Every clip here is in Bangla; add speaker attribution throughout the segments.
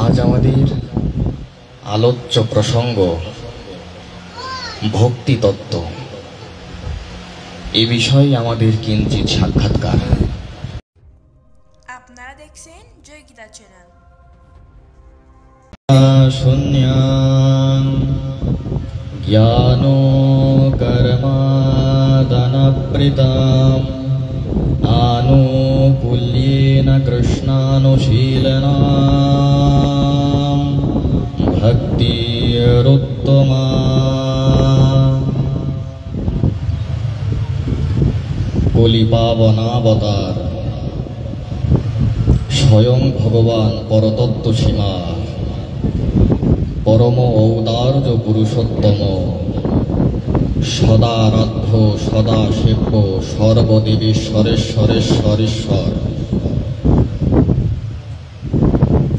Speaker 1: আজ আমাদের আলোচ্য প্রসঙ্গ ভক্তি তত্ত্ব। এ বিষয়ে আমাদের কিঞ্চিত সাক্ষাৎকার।
Speaker 2: আপনারা দেখছেন জয় গীতা চ্যানেল।
Speaker 1: শূন্যাং জ্ঞানো কর্মাদনপ্রীতম আনুকূল্যেন কৃষ্ণানুশীলনাম ভক্তিরুত্তমা। কলিপাবনাবতার স্বয়ং ভগবান পরতত্ত্ব সীমা পরম ঔদার্য পুরুষোত্তম সদারাধ্য সদা সেব্য সর্বদেবেশ্বরেশ্বরেশ্বরেশ্বর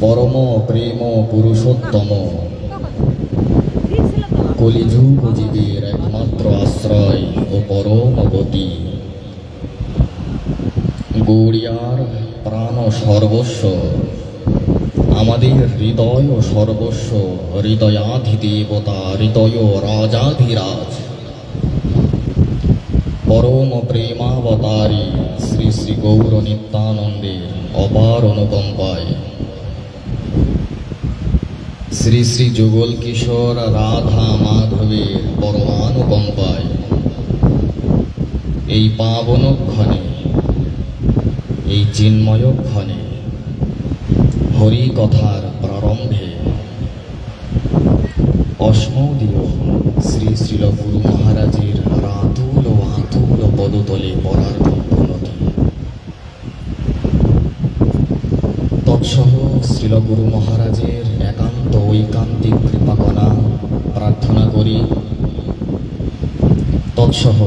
Speaker 1: পরম প্রেম পুরুষোত্তম কলিযুগ জীবের একমাত্র আশ্রয় ও পরম গতি। গৌড়িয়ার প্রাণ সর্বস্ব, আমাদের হৃদয় সর্বস্ব, হৃদয়াধিদেবতা হৃদয় রাজাধিরাজ পরম প্রেমাবতারী শ্রী শ্রী গৌর নিত্যানন্দের অপার অনুকম্পায় শ্রী শ্রী যুগল কিশোর রাধা মাধবের পরমানুকম্পায় এই পাবনক্ষণে, এই চিন্ময়ক্ষণে হরি কথার প্রারম্ভে অস্মদীয় শ্রী শ্রীল গুরু মহারাজের রাতুল ও আতুল পদতলে পড়ার উপনতি তৎসহ শ্রীল গুরু মহারাজের একান্ত ঐকান্তিক কৃপাকণা প্রার্থনা করি। তৎসহ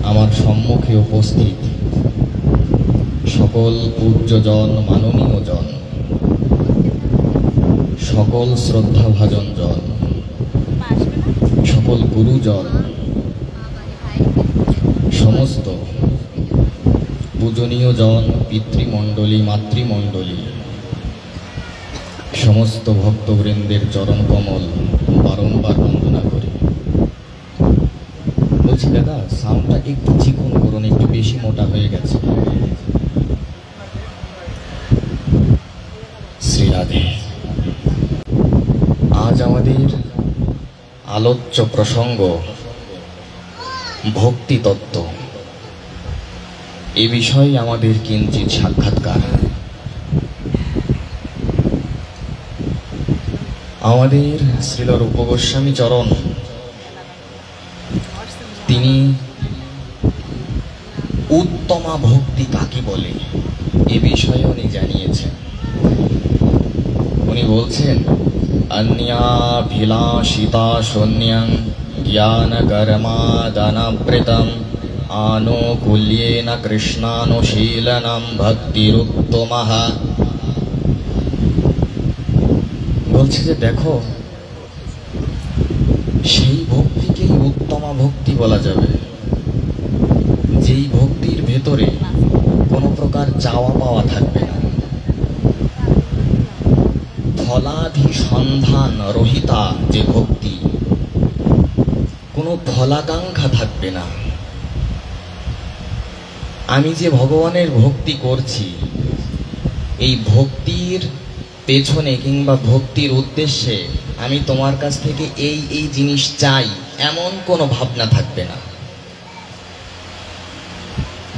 Speaker 1: আমার সম্মুখে উপস্থিত সকল পূজ্যজন, মাননীয় জন, সকল শ্রদ্ধাভাজন জন, সকল গুরুজন, সমস্ত পূজনীয় জন, পিতৃমণ্ডলী, মাতৃমণ্ডলী, সমস্ত ভক্তবৃন্দের চরণ কমল বারংবার বন্দনা করি। বলছি দাদা, সাউন্ডটা একটু চিকন করুন, একটু বেশি মোটা হয়ে গেছে। শ্রী রাধে। আজ আমাদের আলোচ্য প্রসঙ্গ ভক্তি তত্ত্ব। এ বিষয়ে আমাদের কিঞ্চিত সাক্ষাৎকার। আমাদের শ্রীল রূপ গোস্বামী চরণ তিনি উত্তমা ভক্তি কাকে বলে এ বিষয়ে উনি জানিয়েছেন। উনি বলছেন, অন্যাভিলাষিতা শূন্যং জ্ঞান কর্মাদনপ্রীতম আনুকূল্যেন কৃষ্ণানুশীলনম ভক্তিরুত্তমঃ। বলছে যে দেখো, সেই ভক্তিকেই উত্তমা ভক্তি বলা যাবে যেই ভক্তির ভেতরে কোনো প্রকার চাওয়া পাওয়া থাকবে না, ফলাধি সন্ধান রহিতা যে ভক্তি, কোনো ফলাকাঙ্ক্ষা থাকবে না। আমি যে ভগবানের ভক্তি করছি, এই ভক্তির পেছনে কিংবা ভক্তির উদ্দেশ্যে আমি তোমার কাছ থেকে এই এই জিনিস চাই, এমন কোনো ভাবনা থাকবে না।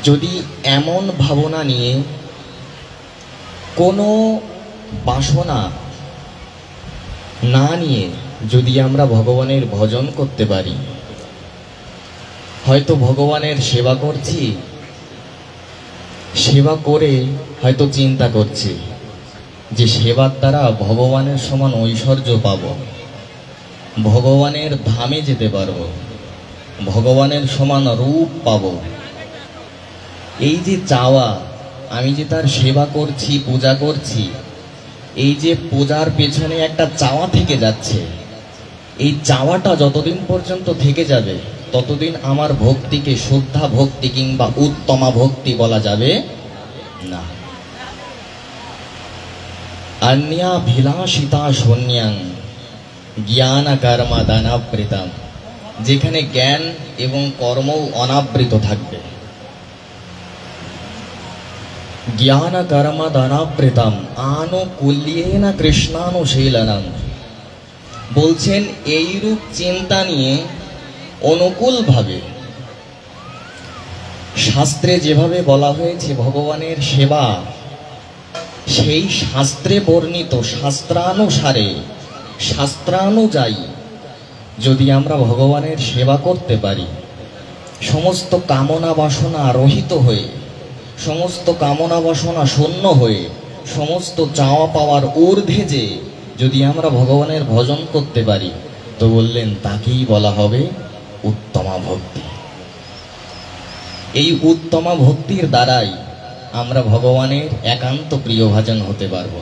Speaker 1: যদি এমন ভাবনা নিয়ে কোনো বাসনা না নিয়ে যদি আমরা ভগবানের ভজন করতে পারি, হয়তো ভগবানের সেবা করছি, সেবা করে হয়তো চিন্তা করছি যে সেবার দ্বারা ভগবানের সমান ঐশ্বর্য পাব, ভগবানের ধামে যেতে পারব, ভগবানের সমান রূপ পাব। এই যে চাওয়া, আমি যে তার সেবা করছি, পূজা করছি, এই যে পূজার পেছনে একটা চাওয়া থেকে যাচ্ছে, এই চাওয়াটা যতদিন পর্যন্ত থেকে যাবে ততদিন আমার ভক্তিকে শুদ্ধা ভক্তি কিংবা উত্তমা ভক্তি বলা যাবে না। অন্যাভিলাষিতা শূন্যং জ্ঞান কর্ম দানাবৃতম, যেখানে জ্ঞান এবং কর্ম অনাবৃত থাকবে। জ্ঞান কর্ম দানাবৃতম আনুকূল্যেন কৃষ্ণানুশীলনম, বলছেন এইরূপ চিন্তা নিয়ে অনুকূলভাবে শাস্ত্রে যেভাবে বলা হয়েছে ভগবানের সেবা, সেই শাস্ত্রে বর্ণিত শাস্ত্রানুসারে শাস্ত্রানুযায়ী যদি আমরা ভগবানের সেবা করতে পারি, সমস্ত কামনা বাসনা রহিত হয়ে, সমস্ত কামনা বাসনা শূন্য হয়ে, সমস্ত চাওয়া পাওয়ার ঊর্ধ্বে যে যদি আমরা ভগবানের ভজন করতে পারি, তো বললেন তাকেই বলা হবে উত্তমা ভক্তি। এই উত্তমা ভক্তির দ্বারাই আমরা ভগবানের একান্ত প্রিয়ভাজন হতে পারব।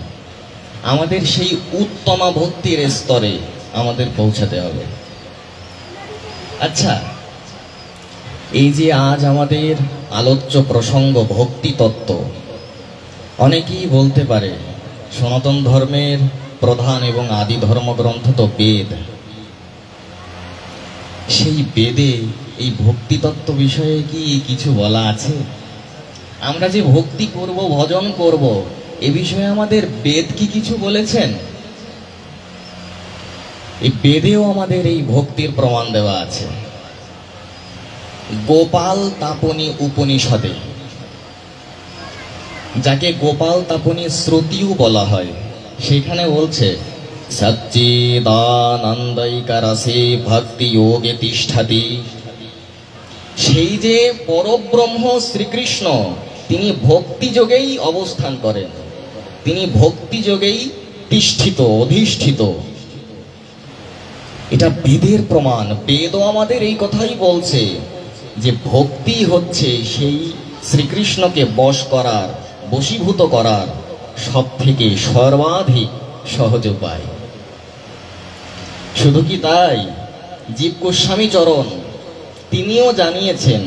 Speaker 1: আমাদের সেই উত্তমা ভক্তির স্তরে আমাদের পৌঁছাতে হবে। আচ্ছা, এই যে আজ আমাদের আলোচ্য প্রসঙ্গ ভক্তি তত্ত্ব, অনেকেই বলতে পারে সনাতন ধর্মের প্রধান এবং আদি ধর্মগ্রন্থ তো বেদ, সেই বেদে এই ভক্তি তত্ত্ব বিষয়ে কি কিছু বলা আছে? আমরা যে ভক্তি করব, ভজন করব, এ বিষয়ে আমাদের বেদ কি কিছু বলেছেন? এই বেদেও আমাদের এই ভক্তির প্রমাণ দেওয়া আছে। গোপাল তাপনী উপনিষদে, যাকে গোপাল তাপনী শ্রুতিও বলা হয়, সেখানে বলছে সচ্চিদানন্दैकरसे ভক্তি যোগে তিষ্ঠতি। সেই যে পরব্রহ্ম শ্রীকৃষ্ণ, তিনি ভক্তি যোগেই অবস্থান করেন, তিনি ভক্তি যোগেই তিষ্ঠিত, অধিষ্ঠিত। এটা বেদের প্রমাণ। বেদও আমাদের এই কথাই বলছে যে ভক্তি হচ্ছে সেই শ্রীকৃষ্ণকে বশ করার, বশীভূত করার সব থেকে সর্বাধিক সহজ উপায়। শুধু কি তাই, জীব গোস্বামী চরণ তিনিও জানিয়েছেন,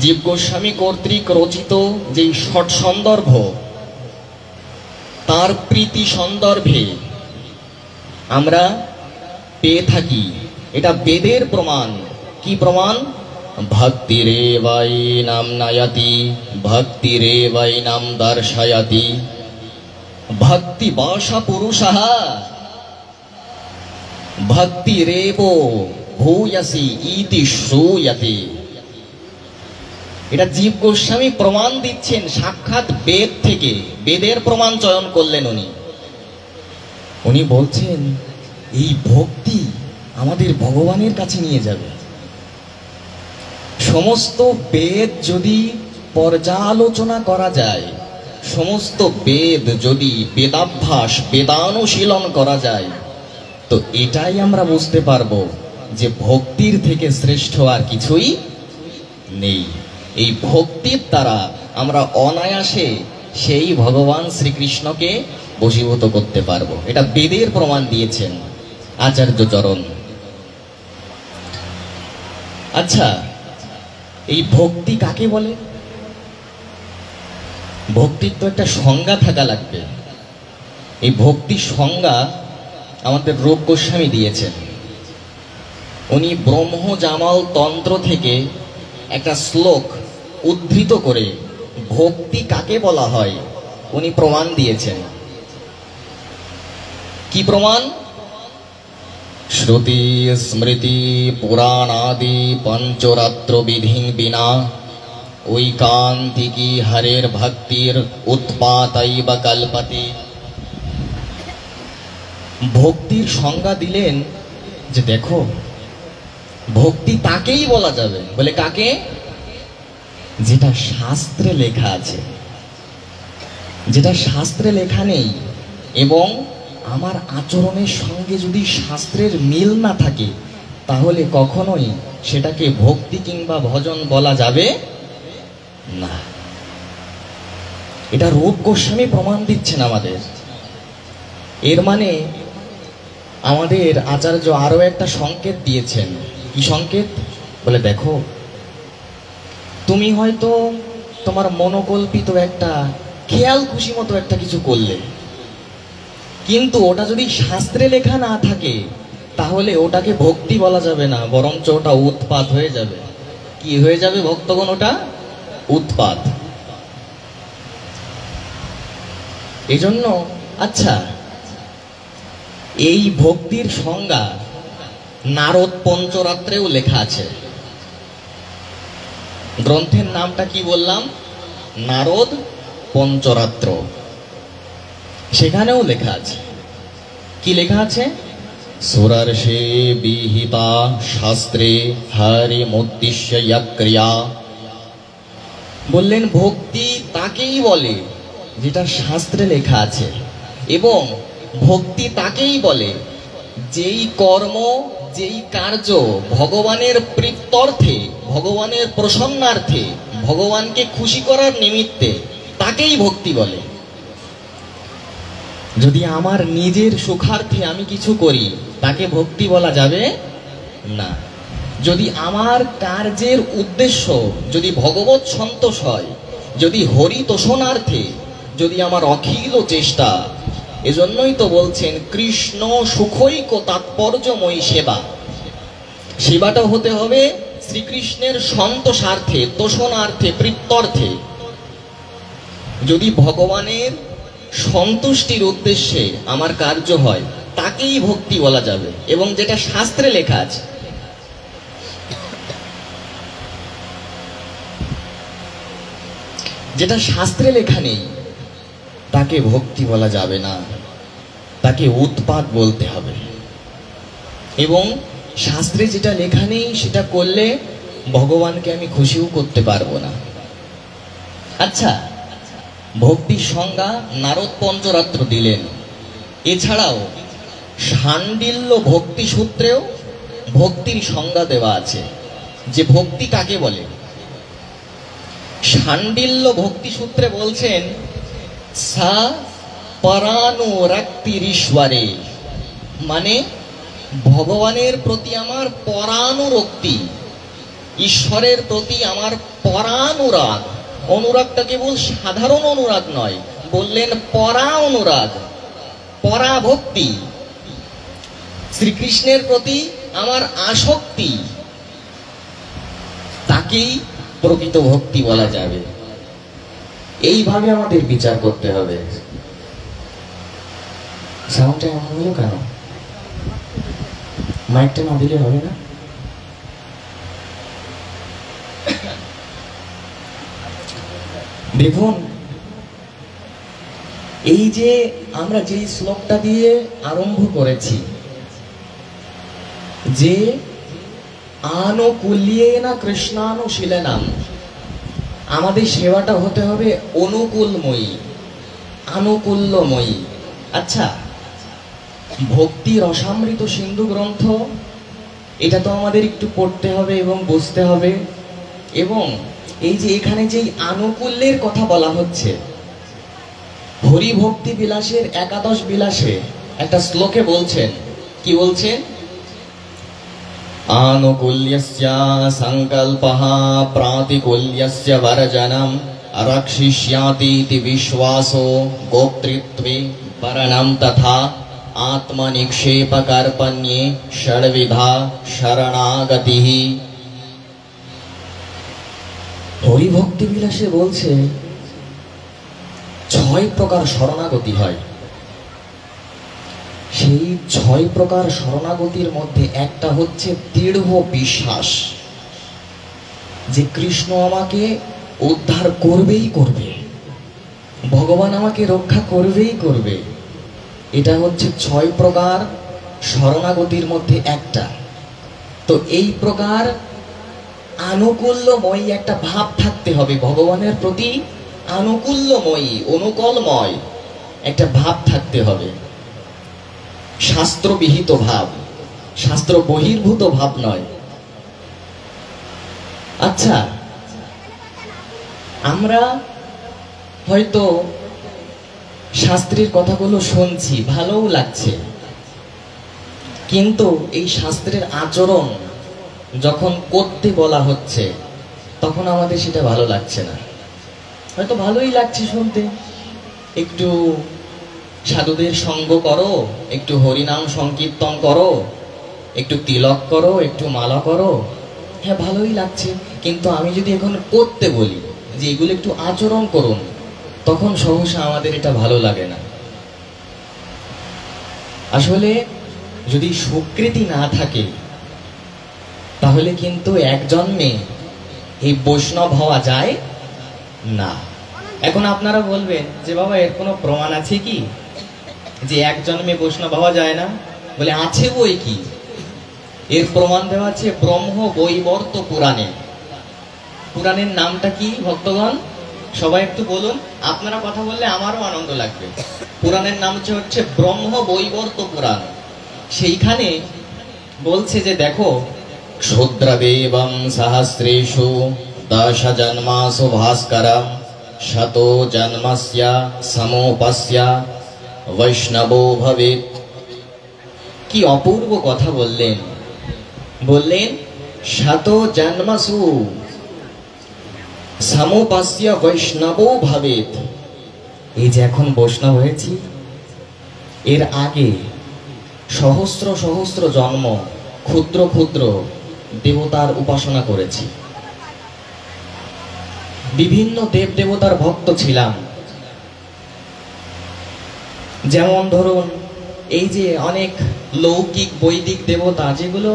Speaker 1: জীব গোস্বামী কর্তৃক রচিত যেই ষট সন্দর্ভ, তার প্রীতি সন্দর্ভে আমরা পেয়ে থাকি। এটা বেদের প্রমাণ। কি প্রমাণ? ভক্তিরেবৈনাম নয়তি ভক্তিরেবৈনাম দর্শয়তি ভক্তি বাসা পুরুষঃ ভক্তিরেব ভূয়সি ইতি শ্রূয়তে। এটা জীব গোস্বামী প্রমাণ দিচ্ছেন সাক্ষাৎ বেদ থেকে। বেদের প্রমাণ চয়ন করলেন উনি বলছেন এই ভক্তি আমাদের ভগবানের কাছে নিয়ে যাবে। সমস্ত বেদ যদি পর্যালোচনা করা যায়, সমস্ত বেদ যদি বেদাভ্যাস, বেদানুশীলন করা যায়, তো এটাই আমরা বুঝতে পারবো যে ভক্তির থেকে শ্রেষ্ঠ আর কিছুই নেই। এই ভক্তির দ্বারা আমরা অনায়াসে সেই ভগবান শ্রীকৃষ্ণকে বশীভূত করতে পারবো। এটা বেদের প্রমাণ দিয়েছেন আচার্য চরণ। আচ্ছা, এই ভক্তি কাকে বলে? ভক্তির তো একটা সংজ্ঞা থাকা লাগবে। এই ভক্তির সংজ্ঞা আমাদের রূপ গোস্বামী দিয়েছেন। উনি ব্রহ্মজামাল তন্ত্র থেকে একটা শ্লোক উদ্ধৃত করে ভক্তি কাকে বলা হয় উনি প্রমাণ দিয়েছেন। কি প্রমাণ? শ্রুতি স্মৃতি পুরাণাদি পঞ্চরাত্র বিধিং বিনা ঐকান্তিকি হরের ভক্তির উৎপাতৈব কল্পতে। ভক্তির সংজ্ঞা দিলেন যে দেখো, ভক্তি তাকেই বলা যাবে। বলে কাকে? যেটা শাস্ত্রে লেখা আছে। যেটা শাস্ত্রে লেখা নেই এবং আমার আচরণের সঙ্গে যদি শাস্ত্রের মিল না থাকে, তাহলে কখনোই সেটাকে ভক্তি কিংবা ভজন বলা যাবে না। এটা রূপ গোস্বামী প্রমাণ দিচ্ছেন আমাদের। এর মানে আমাদের আচার্য আরো একটা সংকেত দিয়েছেন। কি সংকেত? বলে দেখো, তুমি হয়তো তোমার মনোকল্পিত একটা খেয়াল খুশি মতো একটা কিছু করলে, কিন্তু ওটা যদি শাস্ত্রে লেখা না থাকে তাহলে ওটাকে ভক্তি বলা যাবে না, বরঞ্চ ওটা উৎপাত হয়ে যাবে। কি হয়ে যাবে ভক্তগণ? ওটা উৎপাত। এই জন্য আচ্ছা, এই ভক্তির সংজ্ঞা নারদ পঞ্চরাত্রেও লেখা আছে। গ্রন্থের নামটা কি বললাম? নারদ পঞ্চরাত্র। সেখানেও লেখা আছে। কি লেখা আছে? সুরর্ষে বিহিতা শাস্ত্রে হরিমুদ্দিশ্য ক্রিয়া। বললেন ভক্তি তাকেই বলে যেটা শাস্ত্রে লেখা আছে, এবং ভক্তি তাকেই বলে যেই কর্ম, যেই কার্য ভগবানের প্রীত্যর্থে, ভগবানের প্রসন্নার্থে, ভগবানকে খুশি করার নিমিত্তে, তাকেই ভক্তি বলে। যদি আমার নিজের সুখার্থে আমি কিছু করি তাকে ভক্তি বলা যাবে না। যদি আমার কার্যের উদ্দেশ্য যদি ভগবৎ সন্তোষ হয়, যদি হরি তোষণার্থে, যদি আমার অখিল চেষ্টা, এজন্যই তো বলছেন কৃষ্ণ সুখৈক তাৎপর্যময়ী সেবা। সেবাটা হতে হবে শ্রীকৃষ্ণের সন্তোষার্থে, তোষণার্থে, প্রীত্যর্থে। যদি ভগবানের সন্তুষ্টির উদ্দেশ্যে আমার কার্য হয় তাকেই ভক্তি বলা যাবে, এবং যেটা শাস্ত্রে লেখা আছে। যেটা শাস্ত্রে লেখা নেই তাকে ভক্তি বলা যাবে না, তাকে উৎপাত বলতে হবে। এবং শাস্ত্রে যেটা লেখা নেই সেটা করলে ভগবানকে আমি খুশিও করতে পারবো না। আচ্ছা, ভক্তির সংজ্ঞা নারদ পঞ্চরাত্র দিলেন। এছাড়াও শাণ্ডিল্য ভক্তি সূত্রেও ভক্তির সংজ্ঞা দেওয়া আছে, যে ভক্তি কাকে বলে। শাণ্ডিল্য ভক্তি সূত্রে বলছেন সা পরানুরক্তিরিশ্বরে, মানে ভগবানের প্রতি আমার পরানুরক্তি, ঈশ্বরের প্রতি আমার পরানুরাগ। অনুরাগটা কেবল সাধারণ অনুরাগ নয়, বললেন পরা অনুরাগ, পরাভক্তি। শ্রীকৃষ্ণের প্রতি আমার আসক্তি, তাকেই প্রকৃত ভক্তি বলা যাবে। এইভাবে আমাদের বিচার করতে হবে। সাউন্ডটা এমন হলো কেন? মাইকটা না দিলে হবে না? দেখুন, এই যে আমরা যেই শ্লোকটা দিয়ে আরম্ভ করেছি, যে আনুকূল্যেনা কৃষ্ণানুশীলনাম, আমাদের সেবাটা হতে হবে অনুকূলময়ী, আনুকূল্যময়ী। আচ্ছা, ভক্তি রসামৃত সিন্ধু গ্রন্থ, এটা তো আমাদের একটু পড়তে হবে এবং বুঝতে হবে। এবং এই যে এখানে যেই আনুকূল্যের কথা বলা হচ্ছে, হরি ভক্তি বিলাসের একাদশ বিলাসে একটা শ্লোকে বলছেন, কি বলছেন? আনুকূল্যস্য সংকল্পঃ প্রাতিকূল্যস্য বর্জনম রক্ষিষ্যাতীতি বিশ্বাসো গোপ্তৃত্বে বরণম তথা আত্মনিক্ষেপকর্পণ্যে ষড়বিধা শরণাগতিঃ। হরিভক্তি বিলাসে বলছে 6 প্রকার শরণাগতি হয়। সেই 6 প্রকার শরণাগতির মধ্যে একটা হচ্ছে দৃঢ় বিশ্বাস, যে কৃষ্ণ আমাকে উদ্ধার করবেই করবে, ভগবান আমাকে রক্ষা করবেই করবে। এটা হচ্ছে 6 প্রকার শরণাগতির মধ্যে একটা। তো এই প্রকার আনুকূল্যময়ী একটা ভাব থাকতে হবে, ভগবানের প্রতি আনুকূল্যময়ী, অনুকূলময় একটা ভাব থাকতে হবে। শাস্ত্রবিহিত ভাব, শাস্ত্র বহির্ভূত ভাব নয়। আচ্ছা, আমরা হয়তো শাস্ত্রের কথাগুলো শুনছি, ভালোও লাগছে, কিন্তু এই শাস্ত্রের আচরণ যখন করতে বলা হচ্ছে তখন আমাদের সেটা ভালো লাগছে না। হয়তো ভালোই লাগছে শুনতে, একটু সাধুদের সঙ্গ করো, একটু হরিনাম সংকীর্তন করো, একটু তিলক করো, একটু মালা করো, হ্যাঁ ভালোই লাগছে। কিন্তু আমি যদি এখন করতে বলি যে এগুলো একটু আচরণ করুন, তখন সহসা আমাদের এটা ভালো লাগে না। আসলে যদি সুকৃতি না থাকে তাহলে কিন্তু এক জন্মে এই বৈষ্ণব হওয়া যায় না। এখন আপনারা বলবেন যে বাবা এর কোনো প্রমাণ আছে কি যে এক জন্মে বৈষ্ণব হওয়া যায় না? বলে আছে বই কি, এর প্রমাণ দেওয়া আছে ব্রহ্ম বৈবর্ত পুরাণে। পুরাণের নামটা কি ভক্তগণ? সবাই একটু বলুন, আপনারা কথা বললে আমারও আনন্দ লাগবে। পুরাণের নাম হচ্ছে ব্রহ্ম বৈবর্ত পুরাণ। সেইখানে বলছে যে দেখো, ক্ষুদ্রদেবম সহস্রেষু দশ জন্মাসু ভাস্করম শতো জন্মস্য সমোপস্য বৈষ্ণবো ভবেৎ। কি অপূর্ব কথা বললেন! বললেন শতো জন্মসু সমোপস্য বৈষ্ণবো ভবেৎ। এই যে এখন বৈষ্ণব হয়েছি, এর আগে সহস্র সহস্র জন্ম ক্ষুদ্র ক্ষুদ্র দেবতার উপাসনা করেছি, বিভিন্ন দেব দেবতার ভক্ত ছিলাম। যেমন ধরুন এই যে অনেক লৌকিক বৈদিক দেবতা, যেগুলো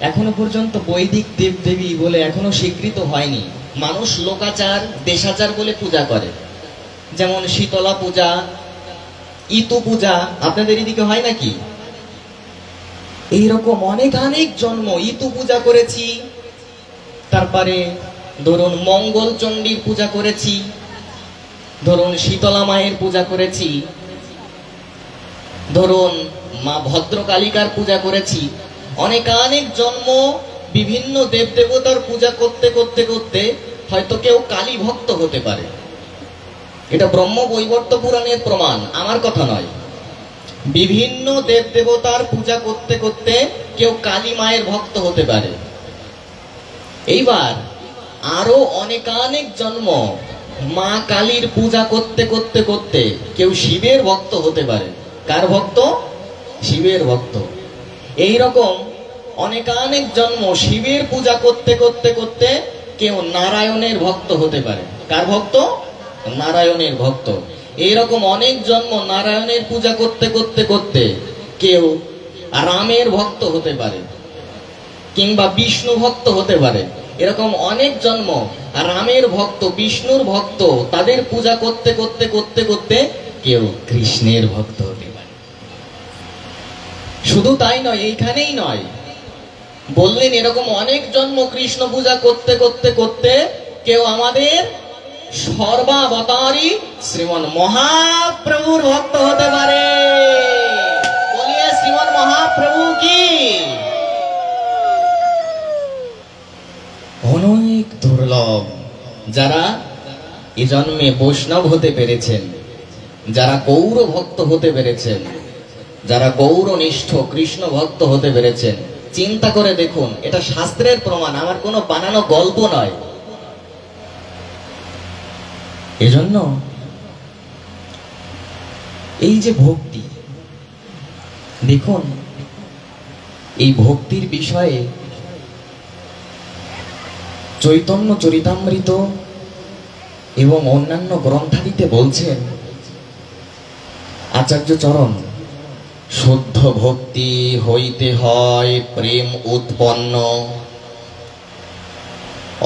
Speaker 1: এখনো পর্যন্ত বৈদিক দেব দেবী বলে এখনো স্বীকৃত হয়নি, মানুষ লোকাচার দেশাচার বলে পূজা করে। যেমন শীতলা পূজা, ইতু পূজা, আপনাদের এদিকে হয় নাকি? এইরকম অনেক অনেক জন্ম ইতু পূজা করেছি, তারপরে ধরুন মঙ্গল চণ্ডীর পূজা করেছি, ধরুন শীতলা মায়ের পূজা করেছি, ধরুন মা ভদ্রকালিকার পূজা করেছি। অনেক অনেক জন্ম বিভিন্ন দেব দেবতার পূজা করতে করতে করতে হয়তো কেউ কালী ভক্ত হতে পারে। এটা ব্রহ্ম বৈবর্ত পুরাণের প্রমাণ, আমার কথা নয়। বিভিন্ন দেব দেবতার পূজা করতে করতে কেউ কালী মায়ের ভক্ত হতে পারে। এইবার আরো অনেক জন্ম মা কালীর পূজা করতে করতে করতে কেউ শিবের ভক্ত হতে পারে। কার ভক্ত? শিবের ভক্ত। এইরকম অনেক জন্ম শিবের পূজা করতে করতে করতে কেউ নারায়ণের ভক্ত হতে পারে। কার ভক্ত? নারায়ণের ভক্ত। এইরকম অনেক জন্ম নারায়ণের পূজা করতে করতে করতে কেউ রামের ভক্ত হতে পারে, কিংবা বিষ্ণু ভক্ত হতে পারে। এরকম অনেক জন্ম রামের ভক্ত, বিষ্ণুর ভক্ত, তাদের পূজা করতে করতে করতে করতে কেউ কৃষ্ণের ভক্ত হতে পারে। শুধু তাই নয়, এইখানেই নয়, বললেন এরকম অনেক জন্ম কৃষ্ণ পূজা করতে করতে করতে কেউ আমাদের সর্বাবতারী শ্রীমন মহাপ্রভুর ভক্ত হতে পারে। বলিয়ে শ্রীমন মহাপ্রভু কি! অনেক দুর্লভ যারা এ জন্মে বৈষ্ণব হতে পেরেছেন, যারা গৌর ভক্ত হতে পেরেছেন, যারা গৌরনিষ্ঠ কৃষ্ণ ভক্ত হতে পেরেছেন। চিন্তা করে দেখুন, এটা শাস্ত্রের প্রমাণ, আমার কোনো বানানো গল্প নয়। এজন্য এই যে ভক্তি, দেখুন এই ভক্তির বিষয়ে চৈতন্য চরিতামৃত এবং অন্যান্য গ্রন্থাদিতে বলছেন আচার্য চরণ, শুদ্ধ ভক্তি হইতে হয় প্রেম উৎপন্ন,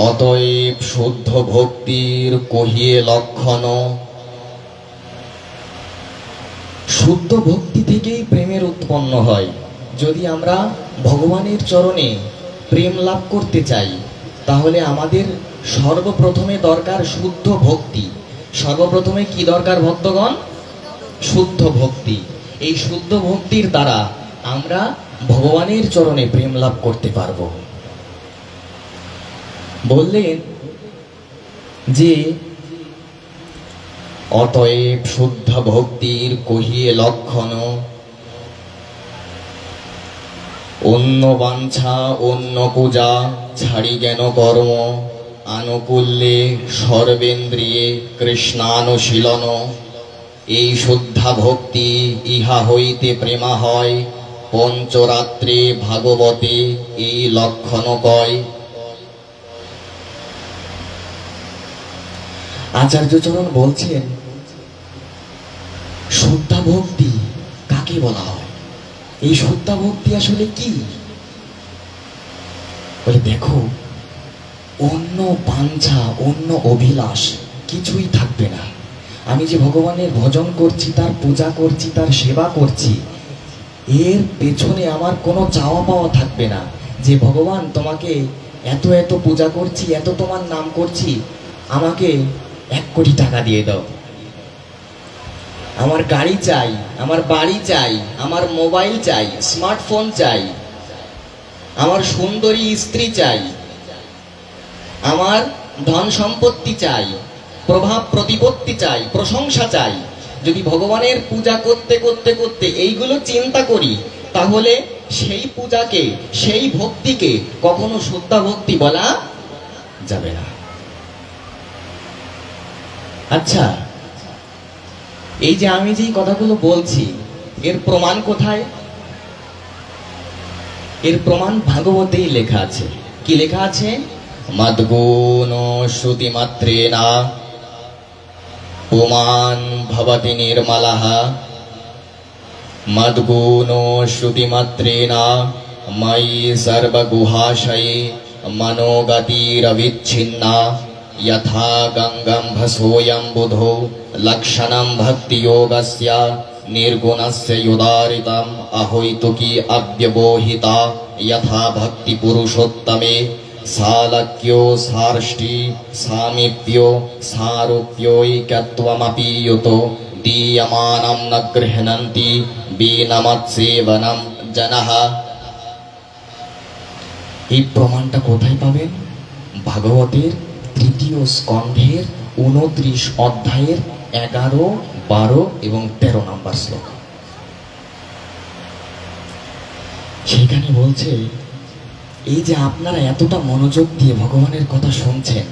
Speaker 1: অতএব শুদ্ধ ভক্তির কহিয়ে লক্ষণ। শুদ্ধ ভক্তি থেকেই প্রেমের উৎপন্ন হয়। যদি আমরা ভগবানের চরণে প্রেম লাভ করতে চাই তাহলে আমাদের সর্বপ্রথমে দরকার শুদ্ধ ভক্তি। সর্বপ্রথমে কি দরকার ভক্তগণ? শুদ্ধ ভক্তি। এই শুদ্ধ ভক্তির দ্বারা আমরা ভগবানের চরণে প্রেম লাভ করতে পারব। বললেন যে অতএব শুদ্ধ ভক্তির কহিয়ে লক্ষণ, অন্য বাঞ্ছা অন্য পূজা ছাড়ি জ্ঞান কর্ম, আনুকূল্যে সর্বেন্দ্রিয়ে কৃষ্ণানুশীলন। এই শুদ্ধা ভক্তি ইহা হইতে প্রেমা হয়, পঞ্চরাত্রে ভাগবতে এই লক্ষণ কয়। আচার্যচরণ বলছেন শুদ্ধা ভক্তি কাকে বলা হয়, এই শুদ্ধা ভক্তি আসলে কি? বলে দেখো, অন্য বাঞ্ছা অন্য অভিলাষ কিছুই থাকবে না। আমি যে ভগবানের ভজন করছি, তার পূজা করছি, তার সেবা করছি, এর পেছনে আমার কোনো চাওয়া পাওয়া থাকবে না যে ভগবান তোমাকে এত এত পূজা করছি, এত তোমার নাম করছি, আমাকে 1 কোটি টাকা দিয়ে দাও। আমার গাড়ি চাই, আমার বাড়ি চাই, আমার মোবাইল চাই, স্মার্টফোন চাই, আমার সুন্দরী স্ত্রী চাই, আমার ধন সম্পত্তি চাই, প্রভাব প্রতিপত্তি চাই, প্রশংসা চাই। যদি ভগবানের পূজা করতে করতে করতে এইগুলো চিন্তা করি, তাহলে সেই পূজাকে, সেই ভক্তিকে কখনো শুদ্ধা ভক্তি বলা যাবে না। আচ্ছা, এই যে আমি যেই কথাগুলো বলছি, এর প্রমাণ কোথায়? এর প্রমাণ ভাগবতেই লেখা আছে। কি লেখা আছে? মদ্গুণ শ্রুতি মাত্রেনা পুমাन् ভবতি নির্মলঃ, মদ্গুণ শ্রুতি মাত্রেনা ময়ি সর্বগুহাশয়ে মনোগতিরবিচ্ছিন্না, यथा गंगं भसोऽयं बुधो लक्षणं भक्तियोगस्य निर्गुणस्य युदारितम् अहोइतुकी अव्यवोहिता, यथा भक्ति पुरुषोत्तमे सालक्यो सार्ष्टि सामीप्यो सारूप्योऽैक्यत्वमपि युतो दीयमानं न गृह्णन्ति বিনমৎসেবনম জনঃ। এই প্রমাণটা কোথায় পাবেন? ভাগবতের 3য় স্কন্ধের 29 অধ্যায়ের 11, 12 এবং 13 নম্বর শ্লোক। সেখানে বলছে, এই যে আপনারা এতটা মনোযোগ দিয়ে ভগবানের কথা শুনছেন,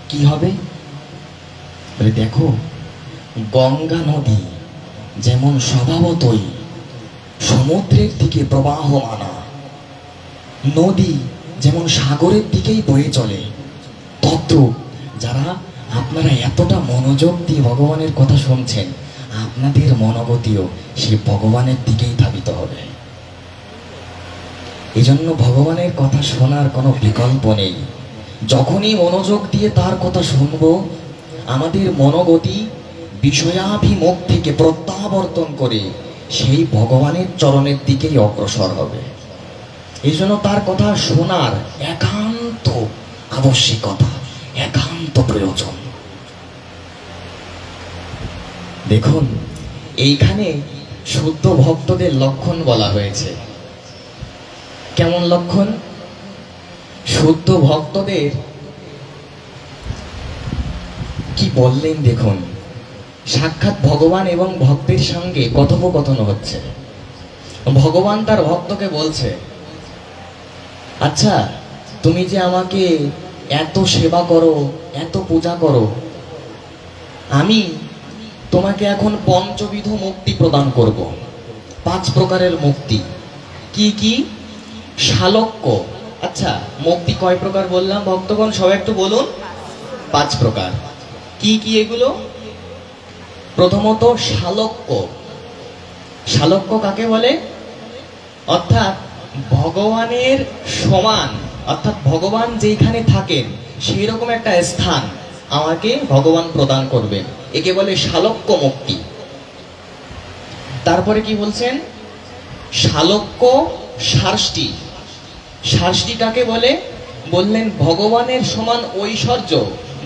Speaker 1: কি হবে? বলে দেখো, গঙ্গা নদী যেমন স্বভাবতই সমুদ্রের দিকে প্রবাহমান, নদী যেমন সাগরের দিকেই বয়ে চলে, তদ্রূপ যারা আপনারা এতটা মনোযোগ দিয়ে ভগবানের কথা শুনছেন, আপনাদের মনোগতিও সে ভগবানের দিকেই ধাবিত হবে। এই জন্য ভগবানের কথা শোনার কোনো বিকল্প নেই। যখনই মনোযোগ দিয়ে তার কথা শুনবো, আমাদের মনোগতি বিষয়াভিমুখ থেকে প্রত্যাবর্তন করে সেই ভগবানের চরণের দিকেই অগ্রসর হবে। এই জন্য তার কথা শোনার একান্ত আবশ্যিকতা, একান্ত প্রয়োজন। দেখুন, এইখানে শুদ্ধ ভক্তদের লক্ষণ বলা হয়েছে। কেমন লক্ষণ? শুদ্ধ ভক্তদের কি বললেন দেখুন। সাক্ষাৎ ভগবান এবং ভক্তের সঙ্গে কথোপকথন হচ্ছে। ভগবান তার ভক্তকে বলছে, আচ্ছা তুমি যে আমাকে এত সেবা করো, এত পূজা করো, আমি তোমাকে এখন পঞ্চবিধ মুক্তি প্রদান করব। 5 প্রকারের মুক্তি। কি কি? শালক্য। আচ্ছা, মুক্তি কয় প্রকার বললাম ভক্তগণ? সবাই একটু বলুন। 5 প্রকার। কি কি এগুলো? প্রথমত শালক্য। শালক্য কাকে বলে? অর্থাৎ ভগবানের সমান, অর্থাৎ ভগবান যেখানে থাকেন সেই রকম একটা স্থান আমাকে ভগবান প্রদান করবেন, একে বলে শালক্য মুক্তি। তারপরে কি বলছেন? শালক্য সার্ষ্টি। সার্ষ্টি কাকে বলে? বললেন ভগবানের সমান ঐশ্বর্য,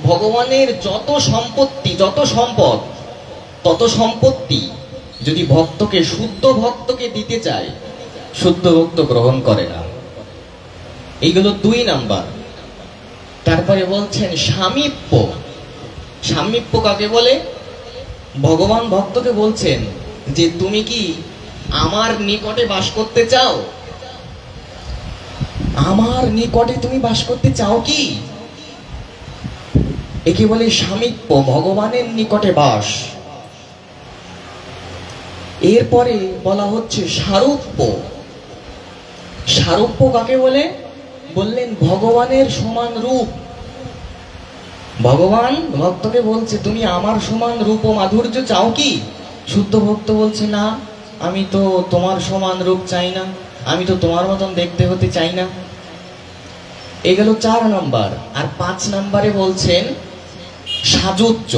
Speaker 1: ভগবানের যত সম্পত্তি, যত সম্পদ, তত সম্পত্তি যদি ভক্তকে, শুদ্ধ ভক্তকে দিতে চায়, শুদ্ধ ভক্ত গ্রহণ করে না। এইগুলো 2 নাম্বার। তারপরে বলছেন সামীপ্য। সামীপ্য কাকে বলে? ভগবান ভক্তকে বলছেন যে তুমি কি আমার নিকটে বাস করতে চাও? আমার নিকটে তুমি বাস করতে চাও কি? একে বলে সামীপ্য, ভগবানের নিকটে বাস। এরপরে বলা হচ্ছে সারূপ্য। সারূপ্য কাকে বলে? বললেন ভগবানের সমান রূপ। ভগবান ভক্তকে বলছে, তুমি আমার সমান রূপ ও মাধুর্য চাও কি? শুদ্ধ ভক্ত বলছে, না, আমি তো তোমার সমান রূপ চাই না, আমি তো তোমার মতন দেখতে হতে চাই না। এ গেল 4 নাম্বার। আর 5 নাম্বারে বলছেন সাযুজ্য।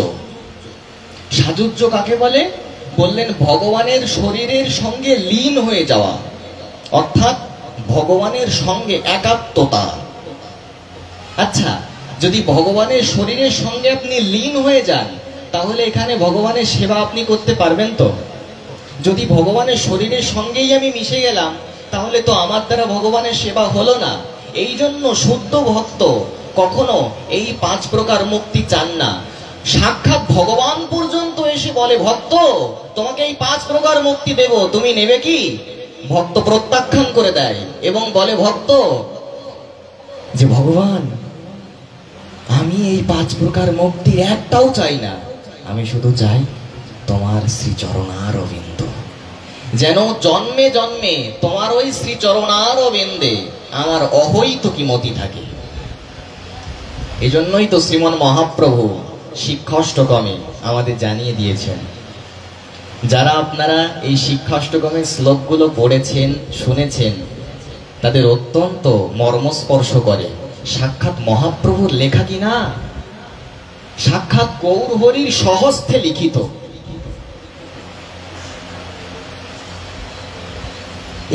Speaker 1: সাযুজ্য কাকে বলে? বললেন ভগবানের শরীরের সঙ্গে লীন হয়ে যাওয়া, অর্থাৎ ভগবানের সঙ্গে একাত্মতা। আচ্ছা, যদি ভগবানের শরীরের সঙ্গে আপনি লীন হয়ে যান, তাহলে এখানে ভগবানের সেবা আপনি করতে পারবেন তো? যদি ভগবানের শরীরের সঙ্গেই আমি মিশে গেলাম, তাহলে তো আমার দ্বারা ভগবানের সেবা হলো না। এই জন্য শুদ্ধ ভক্ত কখনো এই 5 প্রকার মুক্তি চান না। সাক্ষাৎ ভগবান পর্যন্ত এসে বলে, ভক্ত তোমাকে এই 5 প্রকার মুক্তি দেব, তুমি নেবে কি? ভক্ত প্রত্যাখ্যান করে দেয় এবং বলে, ভক্ত যে ভগবান, আমি এই 5 প্রকার মুক্তির একটাও চাই না, আমি শুধু চাই তোমার শ্রীচরণারবিন্দ, যেন জন্মে জন্মে তোমার ওই শ্রীচরণারবিন্দে আমার অহৈতুকী মতি থাকে। এজন্যই তো শ্রীমন মহাপ্রভু শিক্ষাষ্টকমে আমাদের জানিয়ে দিয়েছেন। যারা আপনারা এই শিক্ষাষ্টকমের শ্লোকগুলো পড়েছেন, শুনেছেন, তাদের অত্যন্ত মর্মস্পর্শ করে। সাক্ষাৎ মহাপ্রভুর লেখা কি না, সাক্ষাৎ গৌর হরির স্বহস্তে লিখিত।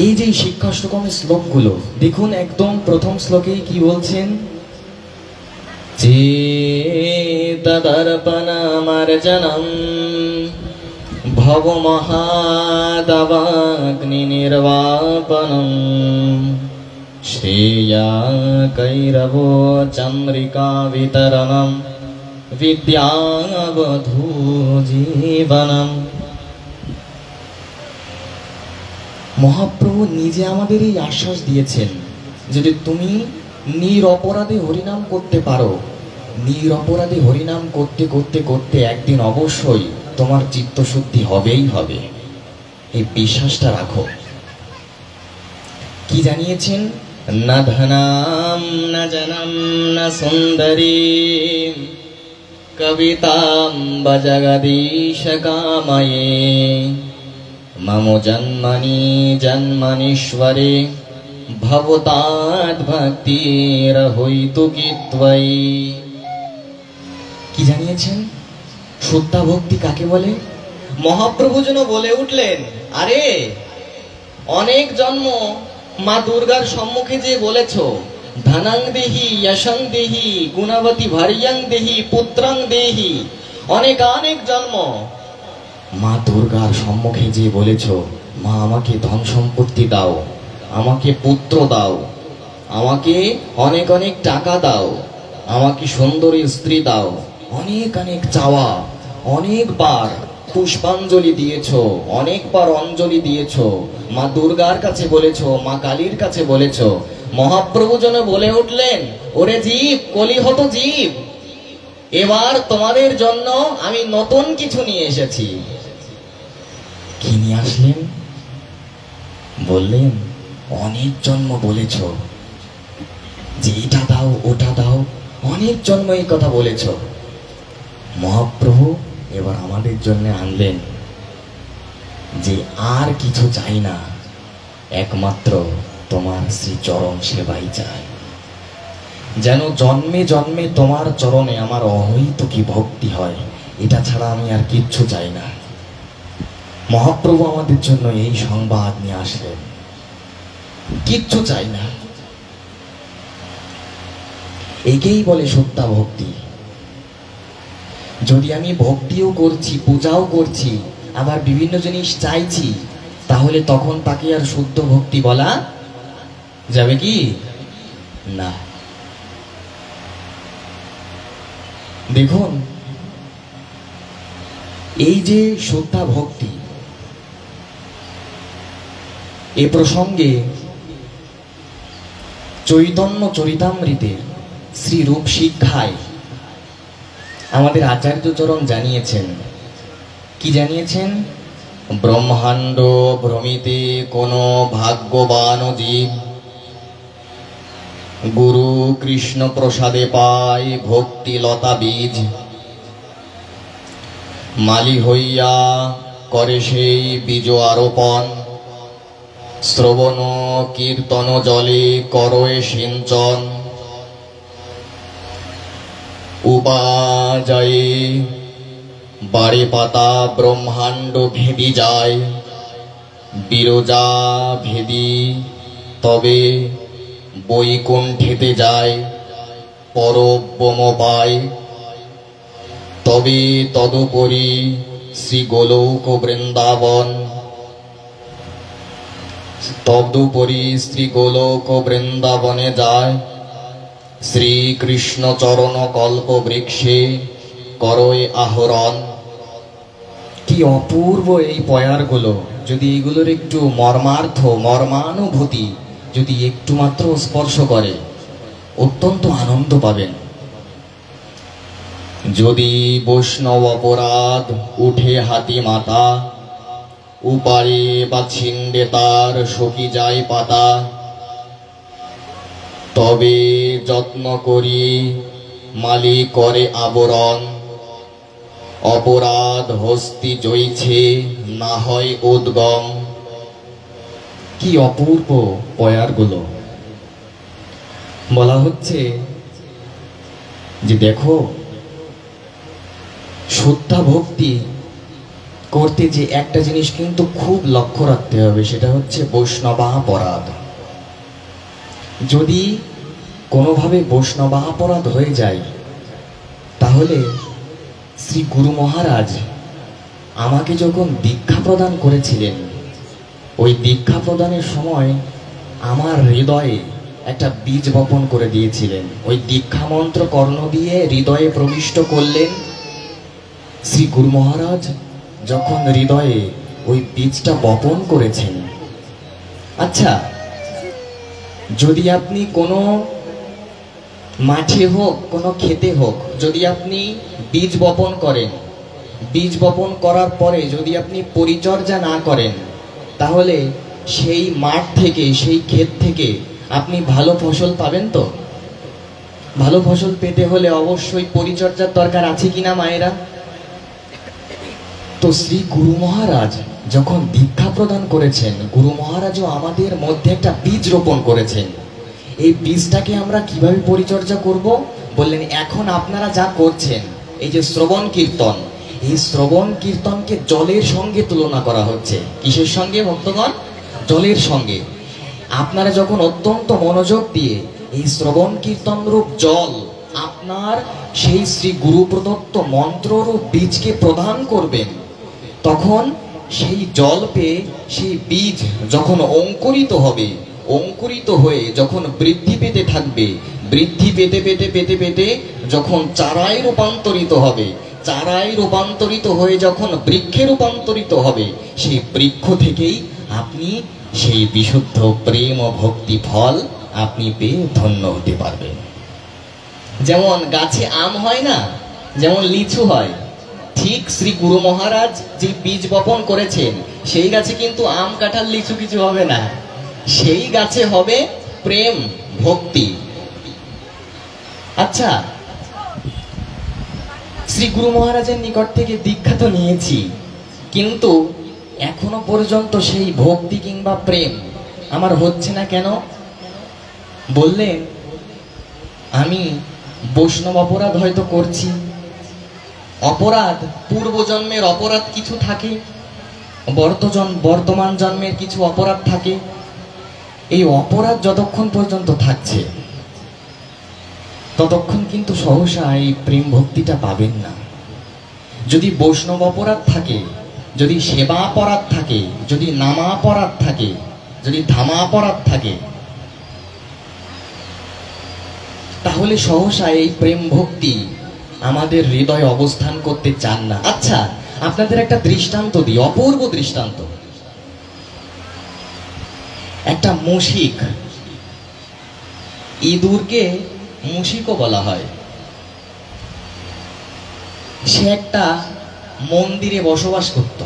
Speaker 1: এই যে শিক্ষাষ্টকমের শ্লোকগুলো দেখুন, একদম প্রথম শ্লোকেই কি বলছেন? চেতদর্পণমার্জনম ভব মহাদবাগ্নি নির্বাপনম শ্রেয়া কৈরব চন্দ্রিকা বিতরণম বিদ্যাবধূ জীবনম। মহাপ্রভু নিজে আমাদের এই আশ্বাস দিয়েছেন, যদি তুমি নিরপরাধে হরিনাম করতে পারো, নিরপরাধে হরিনাম করতে করতে করতে একদিন অবশ্যই তোমার চিত্তশুদ্ধি হবেই হবে। এই বিশ্বাসটা রাখো। কি জানিয়েছেন? না ধনাম না জনম না সুন্দরী কবিতাম বা জগদীশ কাময়ে মম জন্মনি জন্মনীশ্বরে ভবতাৎ ভক্তির হইতু কি ত্বয়ি। কি জানিয়েছেন? শুদ্ধা ভক্তি কাকে বলে? মহাপ্রভু যেন বলে উঠলেন, আরে অনেক জন্ম মা দুর্গার সম্মুখে যে বলেছ, ধনাং দেহি যশং দেহি গুণবতী ভার্যাং দেহি পুত্রাং দেহি, অনেক অনেক জন্ম মা দুর্গার সম্মুখে যে বলেছ, মা আমাকে ধন সম্পত্তি দাও, আমাকে পুত্র দাও, আমাকে অনেক অনেক টাকা দাও, আমাকে সুন্দরী স্ত্রী দাও, অনেক অনেক চাওয়া, অনেকবার পুষ্পাঞ্জলি দিয়েছ, অনেকবার অঞ্জলি দিয়েছ, মা দুর্গার কাছে বলেছ, মা কালীর কাছে বলেছ। মহাপ্রভু যেন বলে উঠলেন, ওরে জীব, কলিহত জীব, এবার তোমাদের জন্য আমি নতুন কিছু নিয়ে এসেছি। কি নিয়ে আসলেন? বললেন, অনেক জন্ম বলেছ যে এটা দাও ওটা দাও, অনেক জন্ম এই কথা বলেছ। মহাপ্রভু এবার আমাদের জন্য আনলেন যে আর কিছু চাই না, একমাত্র তোমার শ্রীচরণ সেবাই চাই, যেন জন্মে জন্মে তোমার চরণে আমার অহৈতুকী ভক্তি হয়, এটা ছাড়া আমি আর কিচ্ছু চাই না। মহাপ্রভু আমাদের জন্য এই সংবাদ নিয়ে আসলেন, কিচ্ছু চাই না। একেই বলে সত্যা ভক্তি। যদি আমি ভক্তিও করছি, পূজাও করছি, আবার বিভিন্ন জিনিস চাইছি, তাহলে তখন তাকে আর শুদ্ধ ভক্তি বলা যাবে কি না। দেখুন, এই যে শ্রদ্ধা ভক্তি, এ প্রসঙ্গে চৈতন্য চরিতামৃতে শ্রী রূপ শিক্ষায় আমাদের আচার্যচরণ জানিয়েছেন। কি জানিয়েছেন? ব্রহ্মাণ্ড ভ্রমিতে কোনো ভাগ্যবান জীব গুরু কৃষ্ণ প্রসাদে পায় ভক্তি লতা বীজ। মালি হইয়া করে সেই বীজ আরোপণ, শ্রবণ কীর্তন জলে করয়ে সিঞ্চন। উপাযায়ে বাড়ে পাতা ব্রহ্মাণ্ড ভেদি যায়, বিরজা ভেদি তবে বৈকুণ্ঠেতে যায়। পরব্রহ্ম পায় তবে তদুপরি শ্রী গোলক বৃন্দাবন। তদুপরি শ্রী গোলক বৃন্দাবনে যায়, শ্রীকৃষ্ণ চরণ কল্প বৃক্ষে করয় আহরণ। কি অপূর্ব এই পয়ারগুলো! যদি এইগুলোর একটু মর্মার্থ মর্মানুভূতি যদি একটু মাত্র স্পর্শ করে, অত্যন্ত আনন্দ পাবেন। যদি বৈষ্ণব অপরাধ উঠে হাতি মাথা, উপারে বা ছিন্ডে তার সখি যায় পাতা। তবে যত্ন করি মালি করে আবরণ, অপরাধ হস্তি জয়ছে না হয় উদ্গম। কি অপূর্ব পয়ারগুলো! বলা হচ্ছে যে দেখো, শ্রদ্ধা ভক্তি করতে যে একটা জিনিস কিন্তু খুব লক্ষ্য রাখতে হবে, সেটা হচ্ছে বৈষ্ণবাপরাধ। যদি কোনোভাবে বৈষ্ণবাপরাধ হয়ে যায়, তাহলে শ্রী গুরু মহারাজ আমাকে যখন দীক্ষা প্রদান করেছিলেন, ওই দীক্ষা প্রদানের সময় আমার হৃদয়ে একটা বীজ বপন করে দিয়েছিলেন। ওই দীক্ষা মন্ত্র কর্ণ দিয়ে হৃদয়ে প্রবিষ্ট করলেন। শ্রী গুরু মহারাজ যখন হৃদয়ে ওই বীজটা বপন করেছেন, আচ্ছা, যদি আপনি কোনো মাঠে হোক কোনো খেতে হোক, যদি আপনি বীজ বপন করেন, বীজ বপন করার পরে যদি আপনি পরিচর্যা না করেন, তাহলে সেই মাঠ থেকে সেই ক্ষেত থেকে আপনি ভালো ফসল পাবেন তো? ভালো ফসল পেতে হলে অবশ্যই পরিচর্যার দরকার আছে কিনা মায়েরা? তো শ্রী গুরু মহারাজ যখন দীক্ষা প্রদান করেছেন, গুরু মহারাজও আমাদের মধ্যে একটা বীজ রোপণ করেছেন। এই বীজটাকে আমরা কিভাবে পরিচর্যা করব? বললেন, এখন আপনারা যা করছেন, এই যে শ্রবণ কীর্তন, এই শ্রবণ কীর্তনকে জলের সঙ্গে তুলনা করা হচ্ছে। কিসের সঙ্গে ভক্তগণ? জলের সঙ্গে। আপনারা যখন অত্যন্ত মনোযোগ দিয়ে এই শ্রবণ কীর্তন রূপ জল আপনার সেই শ্রী গুরু প্রদত্ত মন্ত্ররূপ বীজকে প্রদান করবেন, তখন সেই জল পেয়ে সেই বীজ যখন অঙ্কুরিত হবে, অঙ্কুরিত হয়ে যখন বৃদ্ধি পেতে থাকবে, বৃদ্ধি পেতে পেতে পেতে পেতে যখন চারায় রূপান্তরিত হবে, চারায় রূপান্তরিত হয়ে যখন বৃক্ষে রূপান্তরিত হবে, সেই বৃক্ষ থেকেই আপনি সেই বিশুদ্ধ প্রেম ও ভক্তি ফল আপনি পেয়ে ধন্য হতে পারবেন। যেমন গাছে আম হয় না, যেমন লিচু হয়, ঠিক শ্রী গুরু মহারাজ যে বীজ বপন করেছেন, সেই গাছে কিন্তু আম কাঁঠাল লিচু কিছু হবে না, সেই গাছে হবে প্রেম ভক্তি। আচ্ছা, শ্রী গুরু মহারাজের নিকট থেকে দীক্ষা তো নিয়েছি, কিন্তু এখনো পর্যন্ত সেই ভক্তি কিংবা প্রেম আমার হচ্ছে না কেন? বললেন, আমি বৈষ্ণব অপরাধ হয়তো করছি। অপরাধ, পূর্বজন্মের অপরাধ কিছু থাকে, বর্তমান জন্মের কিছু অপরাধ থাকে। এই অপরাধ যতক্ষণ পর্যন্ত থাকছে, ততক্ষণ কিন্তু সহসা এই প্রেম ভক্তিটা পাবেন না। যদি বৈষ্ণব অপরাধ থাকে, যদি সেবা অপরাধ থাকে, যদি নামা অপরাধ থাকে, যদি ধামা অপরাধ থাকে, তাহলে সহসা এই প্রেম ভক্তি আমাদের হৃদয়ে অবস্থান করতে চান না। আচ্ছা, আপনাদের একটা দৃষ্টান্ত দিই, অপূর্ব দৃষ্টান্ত। একটা মুশিক, ইঁদুরকে মুশিকও বলা হয়, সে একটা মন্দিরে বসবাস করত।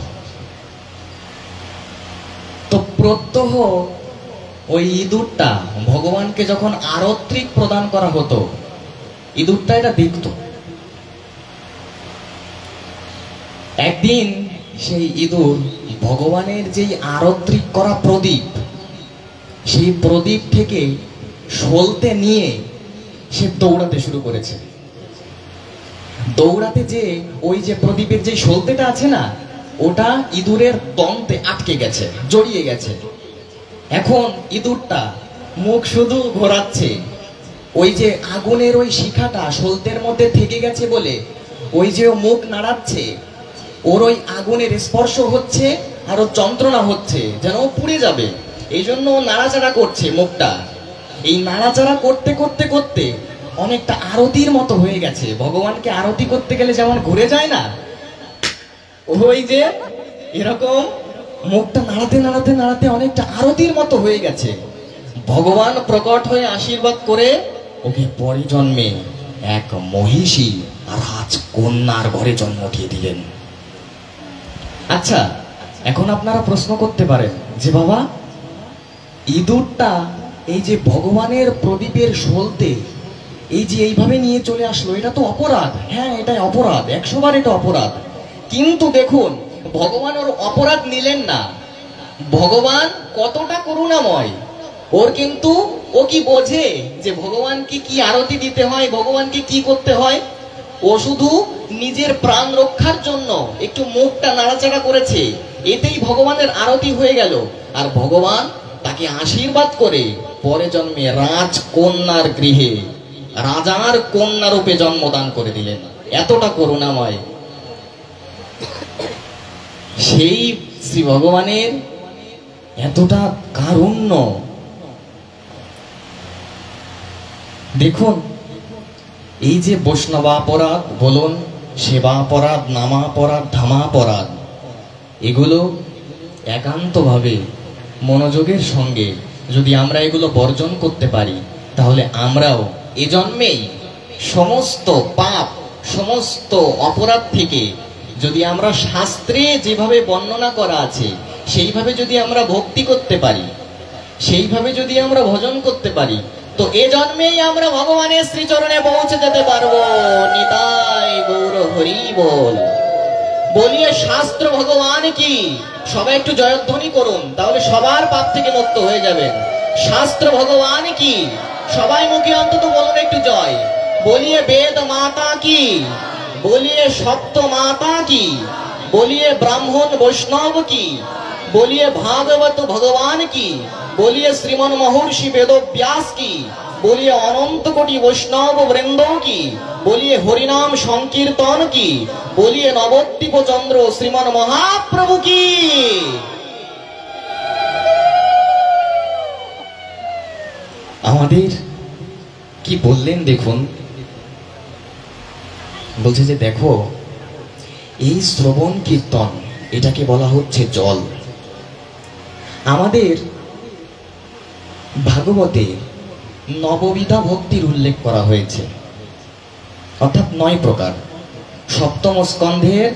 Speaker 1: তো প্রত্যহ ওই ইঁদুরটা ভগবানকে যখন আরত্রিক প্রদান করা হতো, ইঁদুরটা এটা দেখত। একদিন সেই ইঁদুর ভগবানের যেই আরত্রিক করা প্রদীপ, সেই প্রদীপ থেকে সলতে নিয়ে সে দৌড়াতে শুরু করেছে। দৌড়াতে যে ওই যে প্রদীপের যে সলতেটা আছে না, ওটা ইঁদুরের দন্তে আটকে গেছে, জড়িয়ে গেছে। এখন ইঁদুরটা মুখ শুধু ঘোরাচ্ছে, ওই যে আগুনের ওই শিখাটা সলতের মধ্যে থেকে গেছে বলে ওই যে ও মুখ নাড়াচ্ছে, ওর ওই আগুনের স্পর্শ হচ্ছে আর ওর যন্ত্রণা হচ্ছে, যেন ও পুড়ে যাবে। এই জন্য ও নাড়াচাড়া করছে মুখটা। এই নাড়াচাড়া করতে করতে করতে অনেকটা আরতির মতো হয়ে গেছে। ভগবানকে আরতি করতে গেলে যেমন ঘুরে যায় না, ওই যে এরকম মুখটা নাড়াতে নাড়াতে নাড়াতে অনেকটা আরতির মতো হয়ে গেছে। ভগবান প্রকট হয়ে আশীর্বাদ করে ওকে পরে জন্মে এক মহিষী রাজকন্যার ঘরে জন্ম দিয়ে দিলেন। আচ্ছা, এখন আপনারা প্রশ্ন করতে পারেন যে বাবা, ইঁদুরটা এই যে ভগবানের প্রদীপের সলতে এই যে এইভাবে নিয়ে চলে আসলো, এটা তো অপরাধ। হ্যাঁ, এটা অপরাধ, 100 বার এটা অপরাধ। কিন্তু দেখুন, ভগবান ওর অপরাধ নিলেন না। ভগবান কতটা করুণাময়। ওর কিন্তু ও কি বোঝে যে ভগবানকে কি আরতি দিতে হয়, ভগবানকে কি করতে হয়? ও শুধু নিজের প্রাণ রক্ষার জন্য একটু মুখটা নাড়াচাড়া করেছে, এতেই ভগবানের আরতি হয়ে গেল। আর ভগবান তাকে আশীর্বাদ করে পরে জন্মে রাজকন্যার গৃহে রাজার কন্যা রূপে জন্মদান করে দিলেন। এতটা করুণাময় সেই শ্রী ভগবানের, এতটা কারুণ্য। দেখুন, এই যে বৈষ্ণবাপরাধ বলুন, সেবাপরাধ, নামাপরাধ, ধামাপরাধ, এগুলো একান্তভাবে মনোযোগের সঙ্গে যদি আমরা এগুলো বর্জন করতে পারি, তাহলে আমরাও এ জন্মেই সমস্ত পাপ, সমস্ত অপরাধ থেকে যদি আমরা শাস্ত্রে যেভাবে বর্ণনা করা আছে সেইভাবে যদি আমরা ভক্তি করতে পারি, সেইভাবে যদি আমরা ভজন করতে পারি, তো এ জন্মেই আমরা ভগবানের শ্রীচরণে পৌঁছে যেতে পারবো। নিতাই গৌর হরি বল। বলিয়ে শাস্ত্র ভগবান কি। সবাই একটু জয়ধ্বনি করুন, তাহলে সবার পাপ থেকে মুক্ত হয়ে যাবেন। শাস্ত্র ভগবান কি। সবাই মুখে অন্তত বলুন একটু জয়। বলিয়ে বেদ মাতা কি, বলিয়ে সপ্ত মাতা কি, বলিয়ে ব্রাহ্মণ বৈষ্ণব কি, বলিয়ে ভাগবত ভগবান কি, বলিয়ে শ্রীমন মহর্ষি বেদব্যাস কি, বলিয়ে অনন্ত কোটি বৈষ্ণব বৃন্দ কি, বলিয়ে হরিনাম সংকীর্তন কি, বলিয়ে নবদ্বীপ চন্দ্র শ্রীমন মহাপ্রভু কি। আমাদের কি বললেন দেখুন, বলছে যে দেখো, এই শ্রবণ কীর্তন এটাকে বলা হচ্ছে জল। আমাদের ভাগবতে নববিধা ভক্তির উল্লেখ করা হয়েছে, অর্থাৎ 9 প্রকার। সপ্তম স্কন্ধের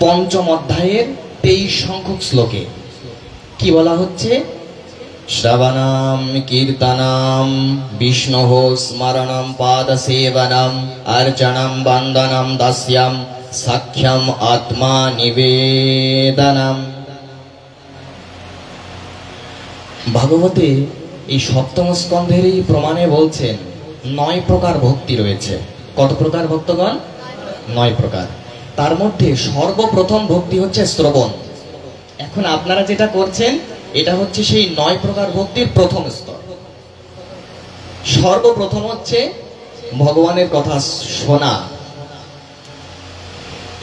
Speaker 1: 5ম অধ্যায়ের 23 সংখ্যক শ্লোকে কি বলা হচ্ছে? শ্রবণম কীর্তনম বিষ্ণোঃ স্মরণম পাদসেবনম অর্চনম বন্দনম দাস্যম সাখ্যম আত্মা নিবেদনম। ভাগবতে এই সপ্তম স্কন্ধের এই প্রমাণে বলছেন 9 প্রকার ভক্তি রয়েছে। কত প্রকার ভক্তগণ? 9 প্রকার। তার মধ্যে সর্বপ্রথম ভক্তি হচ্ছে শ্রবণ। এখন আপনারা যেটা করছেন এটা হচ্ছে সেই 9 প্রকার ভক্তির প্রথম স্তর। সর্বপ্রথম হচ্ছে ভগবানের কথা শোনা।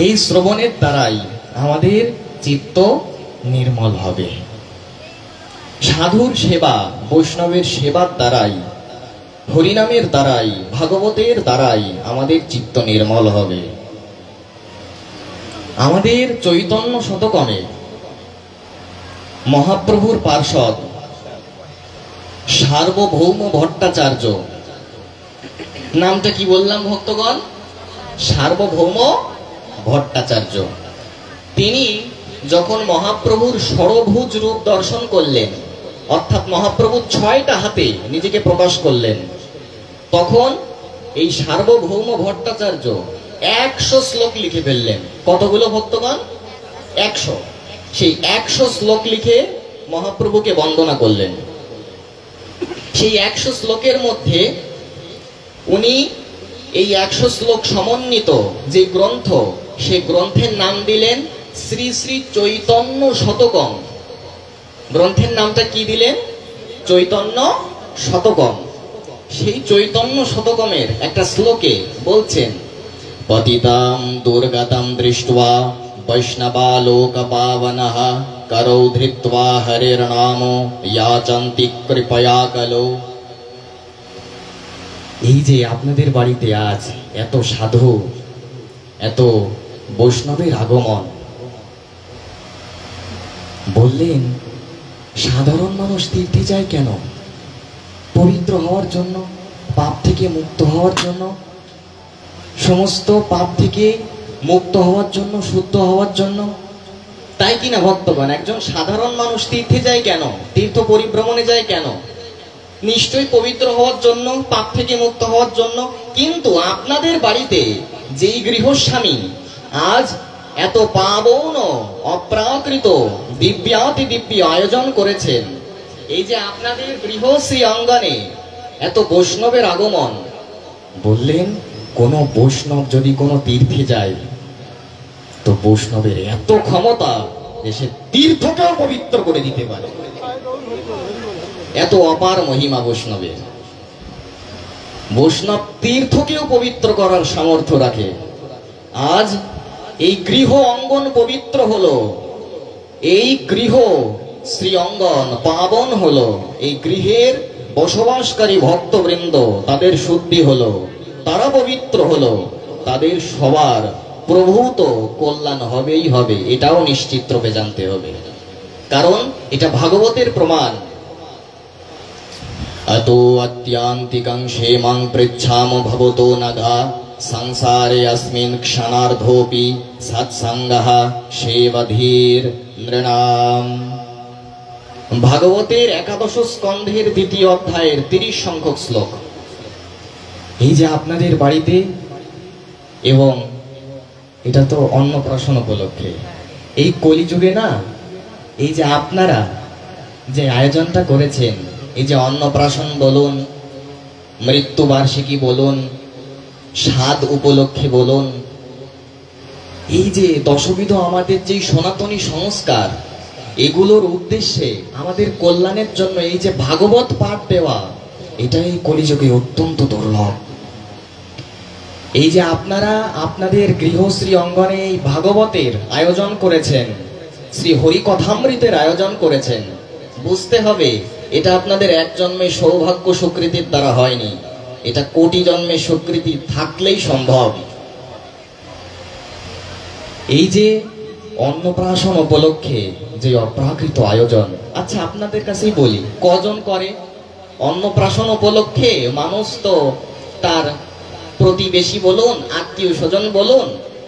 Speaker 1: এই শ্রবণের দ্বারাই আমাদের চিত্ত নির্মল হবে। সাধুর সেবা, বৈষ্ণবের সেবার দ্বারাই, হরিনামের দ্বারাই, ভাগবতের দ্বারাই আমাদের চিত্ত নির্মল হবে। আমাদের চৈতন্য শতকমে মহাপ্রভুর পার্ষদ সার্বভৌম ভট্টাচার্য, নামটা কি বললাম ভক্তগণ? সার্বভৌম ভট্টাচার্য। তিনি যখন মহাপ্রভুর ষড়ভুজ রূপ দর্শন করলেন, অর্থাৎ মহাপ্রভু 6টা হাতে নিজেকে প্রকাশ করলেন, তখন এই সার্বভৌম ভট্টাচার্য 100 শ্লোক লিখে ফেললেন। কতগুলো ভক্তগণ? 100। সেই 100 শ্লোক লিখে মহাপ্রভুকে বন্দনা করলেন। সেই 100 শ্লোকের মধ্যে উনি এই 100 শ্লোক সমন্বিত যে গ্রন্থ, সেই গ্রন্থের নাম দিলেন শ্রী শ্রী চৈতন্য শতকম। গ্রন্থের নামটা কি দিলেন? চৈতন্য শতকম। সেই চৈতন্য শতকমের একটা শ্লোকে বলছেন, পতিতাম দুর্গতম দৃष्ट्वा বৈষ্ণবা লোক পাবনঃ করৌ ধৃত্বা হরের নাম याचन्ति কৃপয়া কলো। এই যে আপনাদের বাড়িতে আজ এত সাধু, এত বৈষ্ণবের আগমন, বললেন সাধারণ মানুষ তীর্থে যায় কেন? পবিত্র হওয়ার জন্য, পাপ থেকে মুক্ত হওয়ার জন্য, সমস্ত পাপ থেকে মুক্ত হওয়ার জন্য, শুদ্ধ হওয়ার জন্য। তাই কিনা ভক্তগণ? একজন সাধারণ মানুষ তীর্থে যায় কেন? তীর্থ পরিভ্রমণে যায় কেন? নিশ্চয়ই পবিত্র হওয়ার জন্য, পাপ থেকে মুক্ত হওয়ার জন্য। কিন্তু আপনাদের বাড়িতে যেই গৃহস্বামী আজ এত পাবন অপ্রাকৃত দিব্যাতি দিব্য আয়োজন করেছেন, এই যে আপনাদের গৃহশ্রী অঙ্গনে এত বৈষ্ণবের আগমন, বললেন কোন বৈষ্ণব যদি কোনো তীর্থে যায়, তো বৈষ্ণবের এত ক্ষমতা যে সে তীর্থকেও পবিত্র করে দিতে পারে। এত অপার মহিমা বৈষ্ণবের। বৈষ্ণব তীর্থকেও পবিত্র করার সামর্থ্য রাখে। আজ এই গৃহ অঙ্গন পবিত্র হলো, এই গৃহ শ্রী অঙ্গন পাবন হলো, এই গৃহের বসবাসকারী ভক্তবৃন্দ তাদের শুদ্ধি হলো, তারা পবিত্র হলো, তাদের সবার প্রভূত কল্যাণ হবেই হবে, এটাও নিশ্চিত রূপে জানতে হবে। কারণ এটা ভাগবতের প্রমাণ। अतो अत्यान्तिकं क्षेमं पृच्छामो भवतो नघा संसारे अस्मिन् क्षणार्धोऽपि सत्संगः सेवधीर नृणाम। ভাগবতের 11 স্কন্ধের 2য় অধ্যায়ের 30 সংখ্যক শ্লোক। এই যে আপনাদের বাড়িতে, এবং এটা তো অন্নপ্রাশন উপলক্ষে, এই কলিযুগে না, এই যে আপনারা যে আয়োজনটা করেছেন, এই যে অন্নপ্রাশন বলুন, মৃত্যুবার্ষিকী বলুন, সাধ উপলক্ষে বলুন, এই যে দশবিধ আমাদের যে সনাতনী সংস্কার, এগুলোর উদ্দেশ্যে আমাদের কল্যাণের জন্য এই যে ভাগবত পাঠ দেওয়া, এটাই কলিযুগে অত্যন্ত দুর্লভ। এই যে আপনারা আপনাদের গৃহশ্রী অঙ্গনে এই ভাগবতের আয়োজন করেছেন, শ্রী হরি কথামৃতের আয়োজন করেছেন, বুঝতে হবে এটা আপনাদের এক জন্মে সৌভাগ্য সুকৃতির দ্বারা হয়নি, এটা কোটি জন্মে সুকৃতি থাকলেই সম্ভব। এই যে অন্নপ্রাশন উপলক্ষে যে অপ্রাকৃত আয়োজন, আচ্ছা আপনাদের কাছেই বলি, কজন করে? অন্নপ্রাশন উপলক্ষে মানুষ তো তার প্রতিবেশী বলুন, আত্মীয় স্বজন বলুন,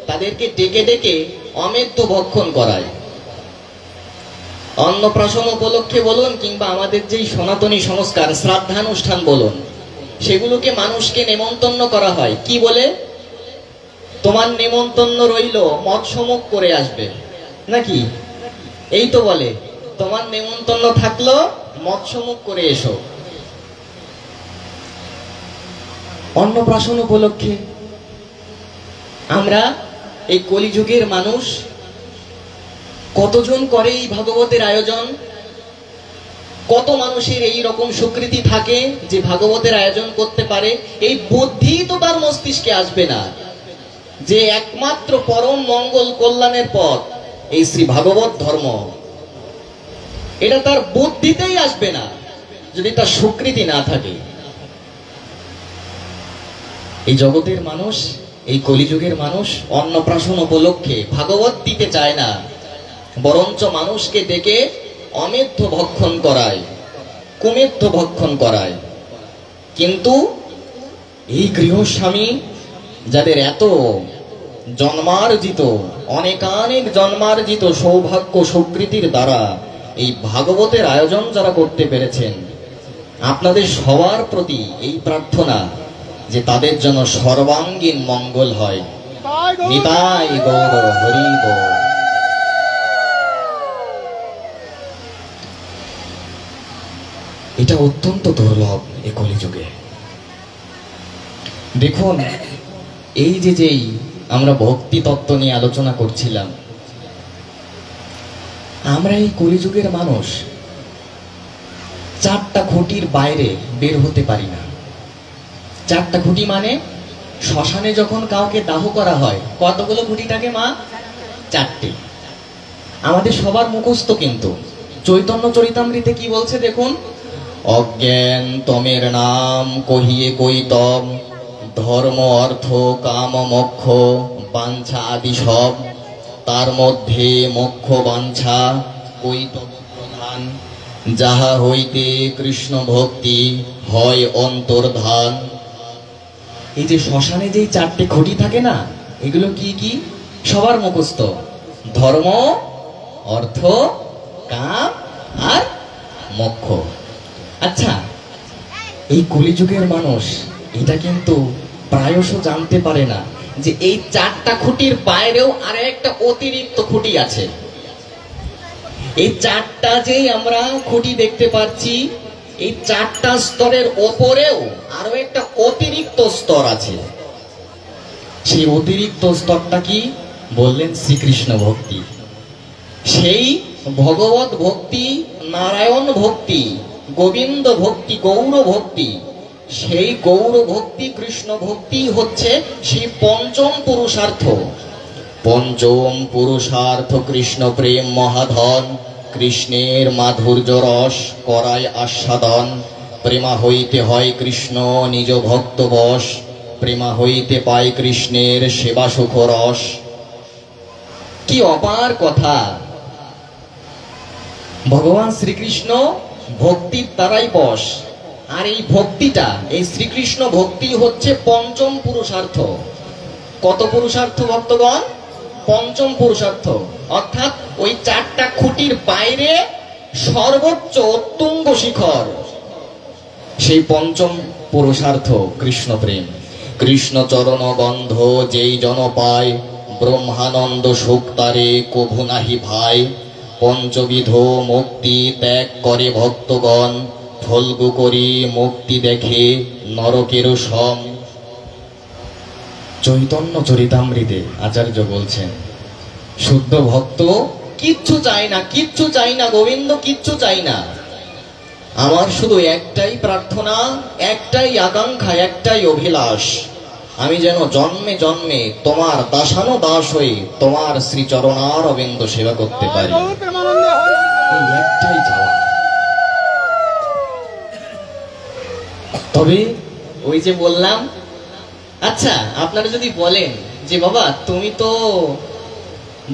Speaker 1: তাদেরকে ডেকে ডেকে অমেধ্য ভক্ষণ করায়। অন্নপ্রাশন উপলক্ষে বলুন, কিংবা আমাদের যেই সনাতনী সংস্কার শ্রাদ্ধানুষ্ঠান বলুন, সেগুলোকে মানুষকে নেমন্তন্ন করা হয় কি বলে? তোমার নেমন্তন্ন রইল, মৎস্যমুখ করে আসবে, নাকি? এই তো বলে, তোমার নেমন্তন্ন থাকলো, মৎস্যমুখ করে এসো। অন্নপ্রাশন উপলক্ষে আমরা এই কলিযুগের মানুষ কতজন করে এই ভাগবতের আয়োজন? কত মানুষের এই রকম স্বীকৃতি থাকে যে ভাগবতের আয়োজন করতে পারে? এই বুদ্ধি তো তার মস্তিষ্কে আসবে না যে একমাত্র পরম মঙ্গল কল্যাণের পথ এই শ্রী ভাগবত ধর্ম, এটা তার বুদ্ধিতেই আসবে না যদি তার স্বীকৃতি না থাকে। এই জগতের মানুষ, এই কলিযুগের মানুষ অন্নপ্রাশন উপলক্ষে ভাগবত দিতে চায় না, বরঞ্চ মানুষকে ডেকে অমেধ্য ভক্ষণ করায়, কুমেধ্য ভক্ষণ করায়। কিন্তু এই গৃহস্বামী যাদের এত জন্মার্জিত, অনেকানেক জন্মার্জিত সৌভাগ্য সুকৃতির দ্বারা এই ভাগবতের আয়োজন যারা করতে পেরেছেন, আপনাদের সবার প্রতি এই প্রার্থনা যে তাদের জন্য সর্বাঙ্গীন মঙ্গল হয়। নিতাই গৌর হরি বল। এটা অত্যন্ত দুর্লভ এ কলিযুগে। দেখুন, এই যেই আমরা ভক্তি তত্ত্ব নিয়ে আলোচনা করছিলাম, আমরা এই কলিযুগের মানুষ চারটা খুঁটির বাইরে বের হতে পারি না। চারটা খুঁটি মানে শ্মশানে যখন কাউকে দাহ করা হয় কতগুলো খুঁটি থাকে মা? চারটে। আমাদের সবার মুখস্থ, কিন্তু চৈতন্য চরিতামৃতে কি বলছে দেখুন, অজ্ঞান তমের নাম কহিয়ে কৈতম, ধর্ম অর্থ কাম মোক্ষ বাঞ্ছা আদি সব, তার মধ্যে মোক্ষ বাঞ্ছা কৈতব প্রধান, যাহা হইতে কৃষ্ণ ভক্তি হয় অন্তর্ধান। এই যে শ্মশানে যেই চারটে খুঁটি থাকে না, এগুলো কি কি? সবার মুখস্থ। ধর্ম, অর্থ, কাম আর মোক্ষ। আচ্ছা, এই কলিযুগের মানুষ এটা কিন্তু প্রায়শ জানতে পারে না যে এই চারটা খুঁটির বাইরেও আর একটা অতিরিক্ত খুঁটি আছে। এই চারটা যেই আমরা খুঁটি দেখতে পাচ্ছি, এই চারটা স্তরের ওপরেও আরো একটা অতিরিক্ত স্তর আছে। সেই অতিরিক্ত স্তরটা কি? বললেন শ্রীকৃষ্ণ ভক্তি। সেই ভগবত ভক্তি, নারায়ণ ভক্তি, গোবিন্দ ভক্তি, গৌর ভক্তি। সেই গৌর ভক্তি, কৃষ্ণ ভক্তি হচ্ছে সেই পঞ্চম পুরুষার্থ। পঞ্চম পুরুষার্থ কৃষ্ণ প্রেম মহাধন, কৃষ্ণের মাধুর্য রস করায় আস্বাদন। প্রেমা হইতে হয় কৃষ্ণ নিজ ভক্ত বশ, প্রেমা হইতে পায় কৃষ্ণের সেবা সুখ রস। কি অপার কথা! ভগবান শ্রীকৃষ্ণ ভক্তির দ্বারাই বশ, আর এই ভক্তিটা, এই শ্রীকৃষ্ণ ভক্তি হচ্ছে পঞ্চম পুরুষার্থ। কত পুরুষার্থ ভক্তগণ? পঞ্চম পুরুষার্থ। অর্থাৎ ওই চারটা খুঁটির বাইরে সর্বোচ্চ উত্তুঙ্গ শিখর, সেই পঞ্চম পুরুষার্থ কৃষ্ণ প্রেম। কৃষ্ণ চরণ গন্ধ যেই জন পায়, ব্রহ্মানন্দ সুখ তারে কভু নাহি ভাই। পঞ্চবিধ মুক্তি ত্যাগ করে ভক্তগণ, ফলগু করি মুক্তি দেখে নরকের সম। চৈতন্য চরিতামৃতে আচার্য বলছেন, শুদ্ধ ভক্ত কিচ্ছু চাই না, কিচ্ছু চাই না গোবিন্দ, কিচ্ছু চাই না। আমার শুধু একটাই প্রার্থনা, একটাই আকাঙ্ক্ষা, একটাই অভিলাষ, আমি যেন জন্মে জন্মে তোমার দাসানো দাস হয়ে তোমার শ্রীচরণার অবিন্দ সেবা করতে পারি। এই একটাই চাওয়া। তবে ওই যে বললাম, আচ্ছা আপনারা যদি বলেন যে বাবা তুমি তো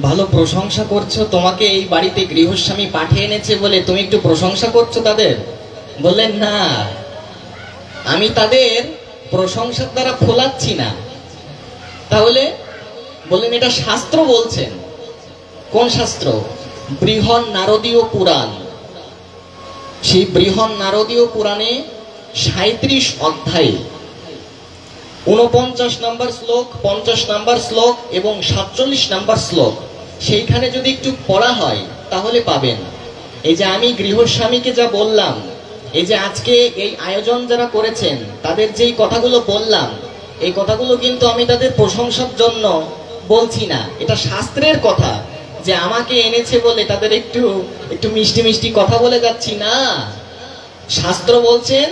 Speaker 1: ভালো প্রশংসা করছো, তোমাকে এই বাড়িতে গৃহস্বামী পাঠিয়ে এনেছে বলে তুমি একটু প্রশংসা করছো তাদের, বললেন না, আমি তাদের প্রশংসার দ্বারা ফোলাচ্ছি না। তাহলে বললেন এটা শাস্ত্র বলছেন। কোন শাস্ত্র? বৃহৎ নারদীয় পুরাণ। সেই বৃহৎ নারদীয় পুরাণে 37 অধ্যায়ে 49 নম্বর শ্লোক, 50 নম্বর শ্লোক এবং 47 নম্বর শ্লোক, সেইখানে যদি একটু পড়া হয় তাহলে পাবেন। এই যে আমি গৃহস্বামীকে যা বললাম, এই যে আজকে এই আয়োজন যারা করেছেন তাদের যেই কথাগুলো বললাম, এই কথাগুলো কিন্তু আমি তাদের প্রশংসার জন্য বলছি না, এটা শাস্ত্রের কথা। যে আমাকে এনেছে বলে তাদের একটু একটু মিষ্টি মিষ্টি কথা বলে যাচ্ছি না। শাস্ত্র বলছেন,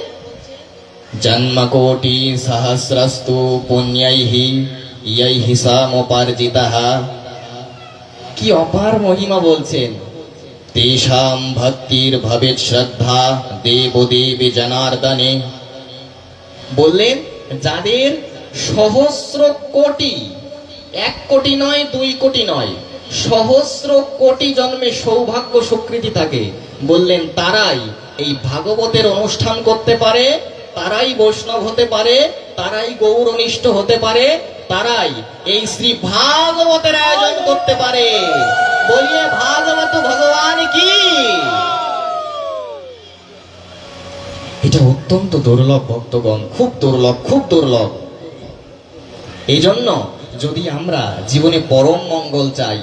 Speaker 1: জন্মকোটি সহস্রস্তু পুণ্যাইহি ইয়াইহি সামোপার্জিতাঃ। কি অপার মহিমা বলছেন। তেষাম ভক্তির ভবেৎ শ্রদ্ধা দেবদেবী জনার্দনে। বললেন যাদের সহস্র কোটি, 1 কোটি নয়, 2 কোটি নয়, সহস্র কোটি জন্মে সৌভাগ্য সুকৃতি থাকে, বললেন তারাই এই ভাগবতের অনুষ্ঠান করতে পারে, তারাই বৈষ্ণব হতে পারে, তারাই গৌরনিষ্ঠ হতে পারে, তারাই এই শ্রী ভাগবতের আয়োজন করতে পারে। বলিয়ে ভাগবত ভগবান কি। এটা অত্যন্ত দুর্লভ ভক্তগণ, খুব দুর্লভ, খুব দুর্লভ। এই জন্য যদি আমরা জীবনে পরম মঙ্গল চাই,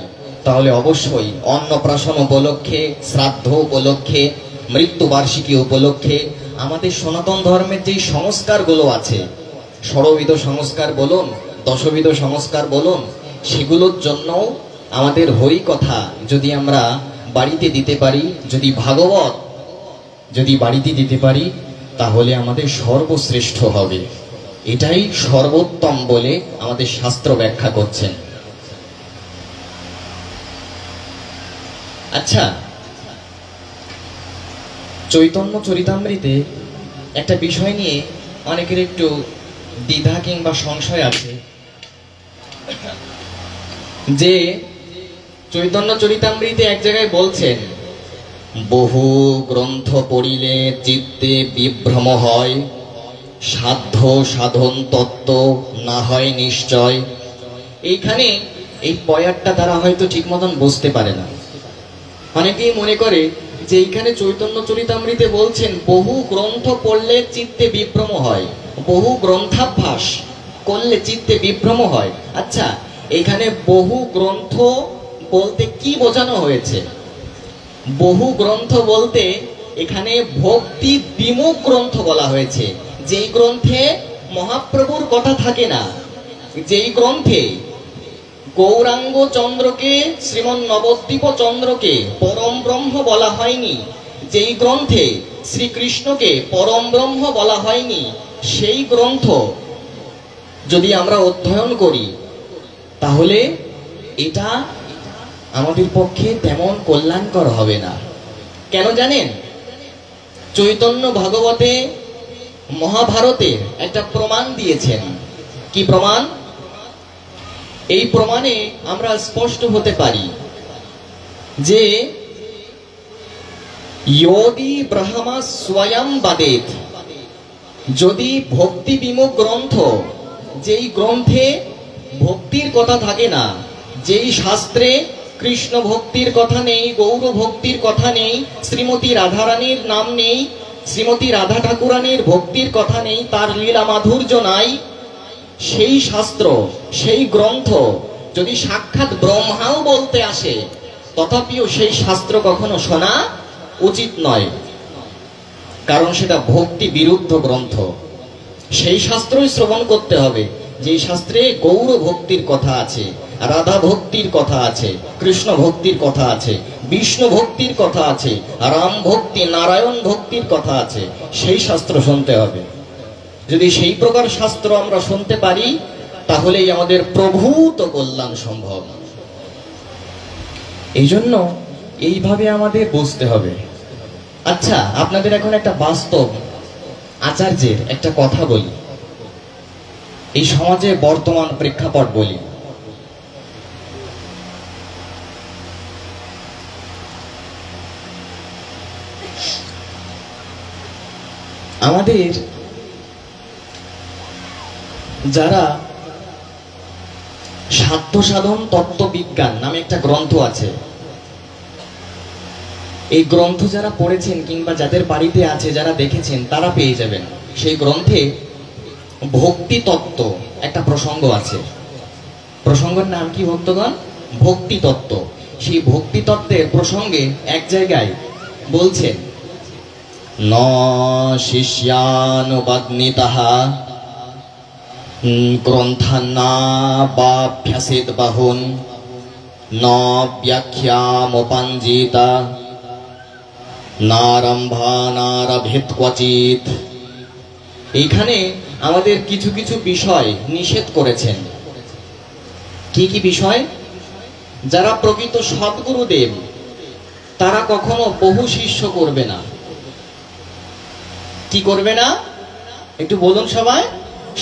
Speaker 1: তাহলে অবশ্যই অন্নপ্রাশন উপলক্ষে, শ্রাদ্ধ উপলক্ষে, মৃত্যুবার্ষিকী উপলক্ষে আমাদের সনাতন ধর্মের যে সংস্কারগুলো আছে, ষড়বিধ সংস্কার বলুন, দশবিধ সংস্কার বলুন, সেগুলোর জন্য আমাদের হরি কথা যদি আমরা বাড়িতে দিতে পারি, যদি ভাগবত যদি বাড়িতে দিতে পারি, তাহলে আমাদের সর্বশ্রেষ্ঠ হবে। এটাই সর্বোত্তম বলে আমাদের শাস্ত্র ব্যাখ্যা করছেন। আচ্ছা, চৈতন্য চরিতামৃতে একটা বিষয় নিয়ে অনেকের একটু দ্বিধা কিংবা সংশয় আছে, যে চৈতন্য চরিতামৃতে এক জায়গায় বলছেন, বহু গ্রন্থ পড়িলে চিত্তে বিভ্রম হয়, সাধ্য সাধন তত্ত্ব না হয় নিশ্চয়। এইখানে এই পয়ারটা তারা হয়তো ঠিক মতন বুঝতে পারে না। অনেকেই মনে করে যে এইখানে চৈতন্য চরিতামৃতে বলছেন বহু গ্রন্থ পড়লে চিত্তে বিভ্রম হয়, বহু গ্রন্থাভ্যাস করলে চিত্তে বিভ্রম হয়। আচ্ছা, এখানে বহু গ্রন্থ বলতে কি বোঝানো হয়েছে? বহু গ্রন্থ বলতে এখানে ভক্তি বিমুখ গ্রন্থ বলা হয়েছে, যেই গ্রন্থে মহাপ্রভুর কথা থাকে না, যেই গ্রন্থে গৌরাঙ্গ চন্দ্রকে, শ্রীমন নবদ্বীপ চন্দ্রকে পরম ব্রহ্ম বলা হয়নি, যেই গ্রন্থে শ্রীকৃষ্ণকে পরম ব্রহ্ম বলা হয়নি, সেই গ্রন্থ যদি আমরা অধ্যয়ন করি, তাহলে এটা আমাদের পক্ষে তেমন কল্যাণকর হবে না। কেন জানেন? চৈতন্য ভাগবতে, মহাভারতের একটা প্রমাণ দিয়েছেন। কি প্রমাণ? এই প্রমাণে আমরা স্পষ্ট হতে পারি যে ইয়োদি ব্রহ্মা স্বয়ং বাদেত, যদি ভক্তি বিমুখ গ্রন্থ, যেই গ্রন্থে ভক্তির কথা থাকে না, যেই শাস্ত্রে কৃষ্ণ ভক্তির কথা নেই, গৌর ভক্তির কথা নেই, শ্রীমতী রাধারানীর নাম নেই, শ্রীমতী রাধা ঠাকুরানীর ভক্তির কথা নেই, তার লীলা মাধুর্য নাই, সেই শাস্ত্র, সেই গ্রন্থ যদি সাক্ষাৎ ব্রহ্মাও বলতে আসে, তথাপিও সেই শাস্ত্র কখনো শোনা উচিত নয়, কারণ সেটা ভক্তি বিরুদ্ধ গ্রন্থ। সেই শাস্ত্রই শ্রবণ করতে হবে যে শাস্ত্রে গৌর ভক্তির কথা আছে, রাধা ভক্তির কথা আছে, কৃষ্ণ ভক্তির কথা আছে, বিষ্ণু ভক্তির কথা আছে, রাম ভক্তি, নারায়ণ ভক্তির কথা আছে। সেই শাস্ত্র শুনতে হবে। যদি সেই প্রকার শাস্ত্র আমরা শুনতে পারি, তাহলেই আমাদের প্রভূত কল্যাণ সম্ভব। এই জন্য এইভাবে আমাদের বুঝতে হবে। আচ্ছা, আপনাদের এখন একটা বাস্তব আচার্যের একটা কথা বলি, এই সমাজে বর্তমান প্রেক্ষাপট বলি। আমাদের যারা সাধ্য সাধন তত্ত্ববিজ্ঞান নামে একটা গ্রন্থ আছে, এই গ্রন্থ যারা পড়েছেন কিংবা যাদের বাড়িতে আছে, যারা দেখেছেন, তারা পেয়ে যাবেন। সেই গ্রন্থে ভক্তি তত্ত্ব একটা প্রসঙ্গ আছে। প্রসঙ্গের নাম কি ভক্তগণ? ভক্তি তত্ত্ব। সেই ভক্তি তত্ত্বের প্রসঙ্গে এক জায়গায় বলছেন, ন শিষ্যানুবাগ্নিতঃ গ্রন্থান্নাবাভ্যাসেত বাহুন ন ব্যাখ্যামুপাঞ্জিতা নারম্ভানারভেত ক্বচিৎ। এইখানে আমাদের কিছু কিছু বিষয় নিষেধ করেছেন। কি কি বিষয়? যারা প্রকৃত সদ্গুরুদেব, তারা কখনো বহু শিষ্য করবে না। কি করবে না? একটু বলুন সবাই,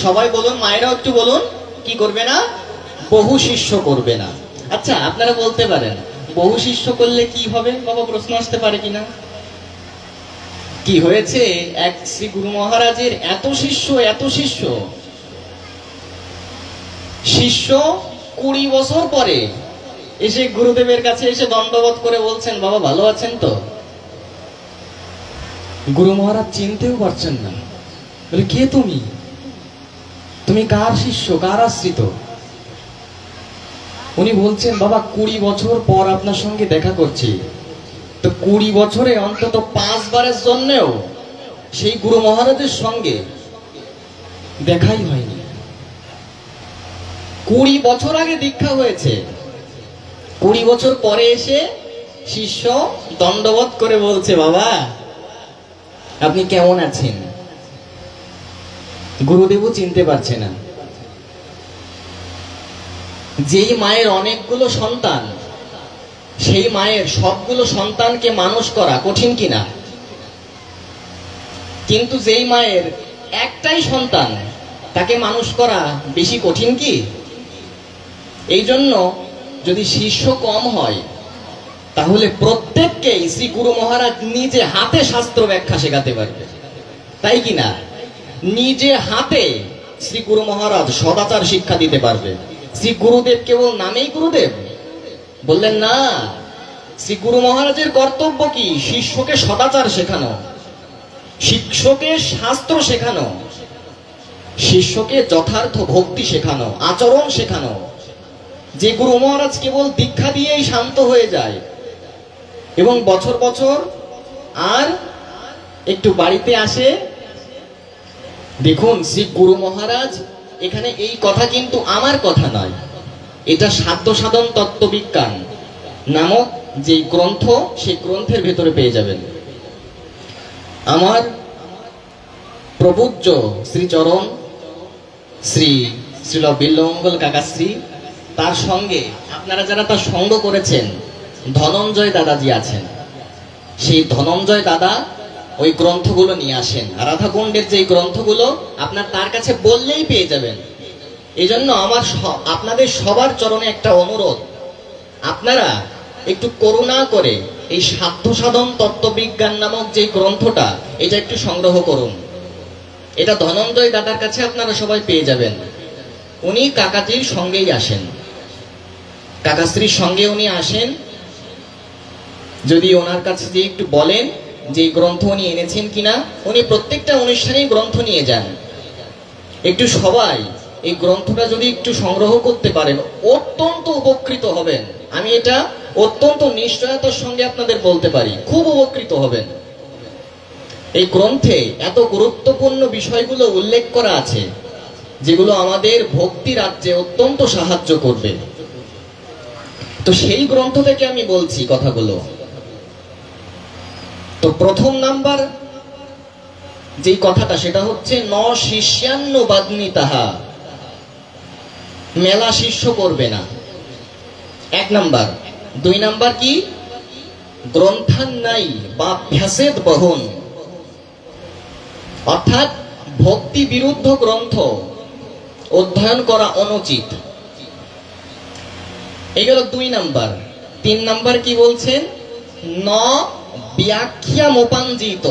Speaker 1: সবাই বলুন, মায়েরাও একটু বলুন। কি করবে না? বহু শিষ্য করবে না। আচ্ছা, আপনারা বলতে পারেন বহু শিষ্য করলে কি হবে? বাবা, প্রশ্ন আসতে পারে কিনা? কি হয়েছে, এক শ্রী গুরু মহারাজের এত শিষ্য, এত শিষ্য, শিষ্য 20 বছর পরে এসে গুরুদেবের কাছে এসে দণ্ডবোধ করে বলছেন, বাবা ভালো আছেন তো? গুরু মহারাজ চিনতেও পারছেন না। বলে, কে তুমি? তুমি কার শিষ্য, কার আশ্রিত? উনি বলছেন, বাবা 20 বছর পর আপনার সঙ্গে দেখা করছি। তো 20 বছরে অন্তত 5 বারের জন্যেও সেই গুরু মহারাজের সঙ্গে দেখাই হয়নি। 20 বছর আগে দীক্ষা হয়েছে, 20 বছর পরে এসে শিষ্য দণ্ডবোধ করে বলছে, বাবা আপনি কেমন আছেন? গুরুদেবও চিনতে পারছে না। যেই মায়ের অনেকগুলো সন্তান, সেই মায়ের সবগুলো সন্তানকে মানুষ করা কঠিন কিনা? কিন্তু যেই মায়ের একটাই সন্তান, তাকে মানুষ করা বেশি কঠিন কি? এই জন্য যদি শিষ্য কম হয়, তাহলে প্রত্যেককেই শ্রী গুরু মহারাজ নিজে হাতে শাস্ত্র ব্যাখ্যা শেখাতে পারবে, তাই কি না? নিজে হাতে শ্রী গুরু মহারাজ সদাচার শিক্ষা দিতে পারবে। শ্রী গুরুদেব কেবল নামেই গুরুদেব বললেন না, শ্রী গুরু মহারাজের কর্তব্য কি? শিষ্যকে সদাচার শেখানো, শিষ্যকে শাস্ত্র শেখানো, শিষ্যকে যথার্থ ভক্তি শেখানো, আচরণ শেখানো। যে গুরু মহারাজ কেবল দীক্ষা দিয়েই শান্ত হয়ে যায় এবং বছর বছর আর একটু বাড়িতে আসে, দেখুন শ্রী গুরু মহারাজ এখানে এই কথা কিন্তু আমার কথা নয়, এটা সাধ্য সাধন তত্ত্ববিজ্ঞান নামক যে গ্রন্থ, সেই গ্রন্থের ভেতরে পেয়ে যাবেন। আমার প্রপূজ্য শ্রীচরণ শ্রী শ্রীল বিল্বমঙ্গল কাকাশ্রী, তার সঙ্গে আপনারা যারা তার সঙ্গ করেছেন, ধনঞ্জয় দাদাজি আছেন। সেই ধনঞ্জয় দাদা ওই গ্রন্থগুলো নিয়ে আসেন। রাধাকুণ্ডের যে গ্রন্থগুলো আপনার তার কাছে বললেই পেয়ে যাবেন। এই জন্য আমার আপনাদের সবার চরণে একটা অনুরোধ, আপনারা একটু করুণা করে এই সাধ্য সাধন তত্ত্ববিজ্ঞান নামক যে গ্রন্থটা, এটা একটু সংগ্রহ করুন। এটা ধনঞ্জয় দাদার কাছে আপনারা সবাই পেয়ে যাবেন। উনি কাকাজির সঙ্গেই আসেন, কাকাশ্রীর সঙ্গে উনি আসেন। যদি ওনার কাছে যে একটু বলেন যে গ্রন্থ উনি এনেছেন কিনা, উনি প্রত্যেকটা অনুষ্ঠানেই গ্রন্থ নিয়ে যান। একটু সবাই এই গ্রন্থটা যদি একটু সংগ্রহ করতে পারেন, অত্যন্ত উপকৃত হবেন। আমি এটা অত্যন্ত নিশ্চয়তার সঙ্গে আপনাদের বলতে পারি, খুব উপকৃত হবেন। এই গ্রন্থে এত গুরুত্বপূর্ণ বিষয়গুলো উল্লেখ করা আছে, যেগুলো আমাদের ভক্তি রাজ্যে অত্যন্ত সাহায্য করবে। তো সেই গ্রন্থ থেকে আমি বলছি কথাগুলো। তো প্রথম নাম্বার যেই কথাটা, সেটা হচ্ছে ন শিষ্যান্ন বাগ্নি তাহা, মেলা শিষ্য করবে না, 1 নাম্বার। 2 নাম্বার কি? গ্রন্থান নাই বা ভ্যাসেদ বহন, অর্থাৎ ভক্তি বিরুদ্ধ গ্রন্থ অধ্যয়ন করা অনুচিত। এই গেল 2 নাম্বার। 3 নাম্বার কি বলছেন? ন ব্যাখ্যা মোপাঞ্জিত।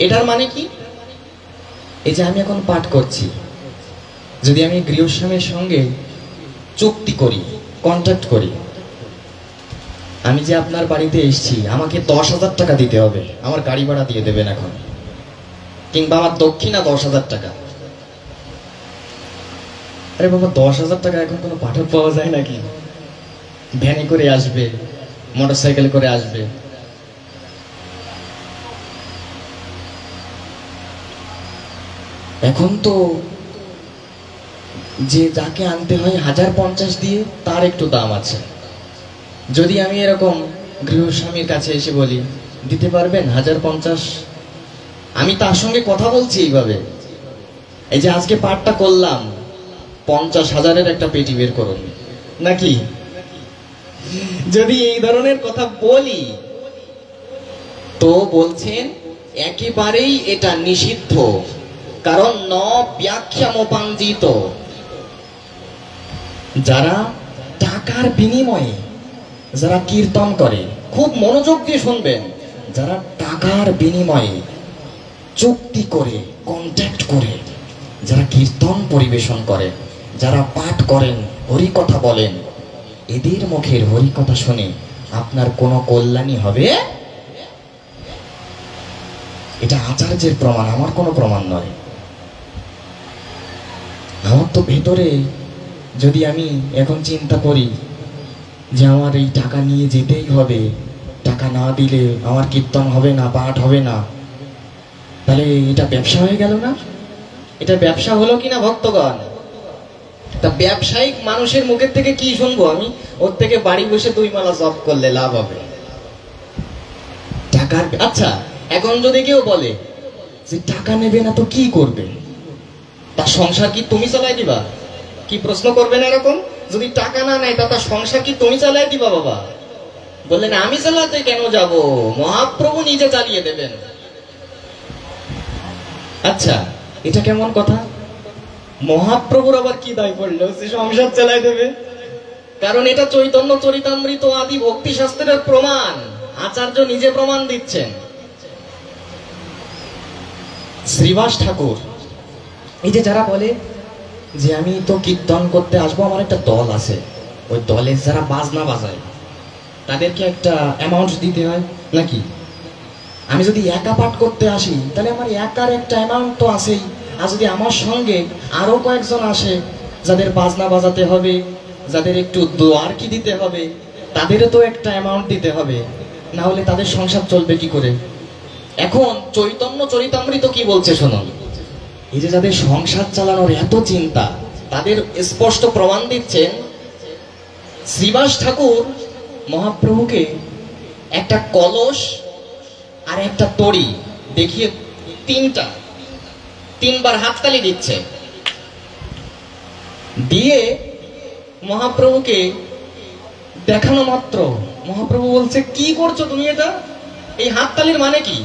Speaker 1: এটার মানে কি? এই যে আমি এখন পাঠ করছি, যদি আমি গৃহস্বামীর সঙ্গে চুক্তি করি, কন্ট্রাক্ট করি, আমি যে আপনার বাড়িতে এসেছি, আমাকে 10,000 টাকা দিতে হবে, আমার গাড়ি ভাড়া দিয়ে দেবেন এখন, কিংবা আমার দক্ষিণা 10,000 টাকা। আরে বাবা, 10,000 টাকা এখন কোনো পাঠক পাওয়া যায় নাকি? ভ্যানে করে আসবে, মোটরসাইকেল করে আসবে। এখন তো যে যাকে আনতে হয় 1050 দিয়ে, তার একটু দাম আছে। যদি আমি এরকম গৃহস্বামীর কাছে এসে বলি, দিতে পারবেন 1050, আমি তার সঙ্গে কথা বলছি এইভাবে, এই যে আজকে পাঠটা করলাম, 50,000-এর একটা পেটি বের করুন নাকি? যদি এই ধরনের কথা বলি, তো বলছেন একেবারেই এটা নিষিদ্ধ, কারণ ন ব্যাখ্যা মোপাঞ্জিত। যারা টাকার বিনিময়ে যারা কীর্তন করে, খুব মনোযোগ দিয়ে শুনবেন, যারা টাকার বিনিময়ে চুক্তি করে, কন্ট্যাক্ট করে যারা কীর্তন পরিবেশন করে, যারা পাঠ করেন, হরি কথা বলেন, এদের মুখের হরি কথা শুনে আপনার কোনো কল্যাণই হবে? এটা আচার্যের প্রমাণ, আমার কোনো প্রমাণ নয়। আমার তো ভেতরে যদি আমি এখন চিন্তা করি যে আমার এই টাকা নিয়ে যেতেই হবে, টাকা না দিলে আমার কীর্তন হবে না, পাঠ হবে না, তাহলে এটা ব্যবসা হয়ে গেল না? এটা ব্যবসা হলো কিনা ভক্তগণ? তা ব্যবসায়িক মানুষের মুখের থেকে কি শুনবো আমি? ওর থেকে বাড়ি বসে 2 মালা জপ করলে লাভ হবে টাকার। আচ্ছা, এখন যদি কেউ বলে যে টাকা নেবে না তো কি করবে, তার সংসার কি তুমি চালাই দিবা? কি প্রশ্ন করবেন এরকম? যদি টাকা না নেয় তার সংসার কি তুমি চালাই দিবা? বাবা বললেন আমি চালাতে কেন যাব, মহাপ্রভু নিজে চালিয়ে দেবেন। আচ্ছা, এটা কেমন কথা? মহাপ্রভুর আবার কি দায় পড়লো সে সংসার চালাই দেবে? কারণ এটা চৈতন্য চরিতামৃত আদি ভক্তি শাস্ত্রের প্রমাণ, আচার্য নিজে প্রমাণ দিচ্ছেন। শ্রীবাস ঠাকুর, এই যে যারা বলে যে আমি তো কীর্তন করতে আসবো, আমার একটা দল আছে, ওই দলের যারা বাজনা বাজায় তাদেরকে একটা অ্যামাউন্ট দিতে হয় নাকি? আমি যদি একা পাঠ করতে আসি তাহলে আমার একার একটা অ্যামাউন্ট তো আছেই, আর যদি আমার সঙ্গে আরো কয়েকজন আসে যাদের বাজনা বাজাতে হবে, যাদের একটু দোয়ার কি দিতে হবে, তাদেরও তো একটা অ্যামাউন্ট দিতে হবে, না হলে তাদের সংসার চলবে কি করে? এখন চৈতন্য চরিতামৃত কি বলছে শুনুন। এই যে যাদের সংসার চালানোর এত চিন্তা, তাদের স্পষ্ট প্রমাণ দিচ্ছেন। শ্রীবাস ঠাকুর মহাপ্রভুকে একটা কলস আর একটা তড়ি দেখিয়ে 3বার হাততালি দিচ্ছে, দিয়ে মহাপ্রভুকে দেখানো মাত্র মহাপ্রভু বলছে কি করছো তুমি এটা? এই হাততালির মানে কি?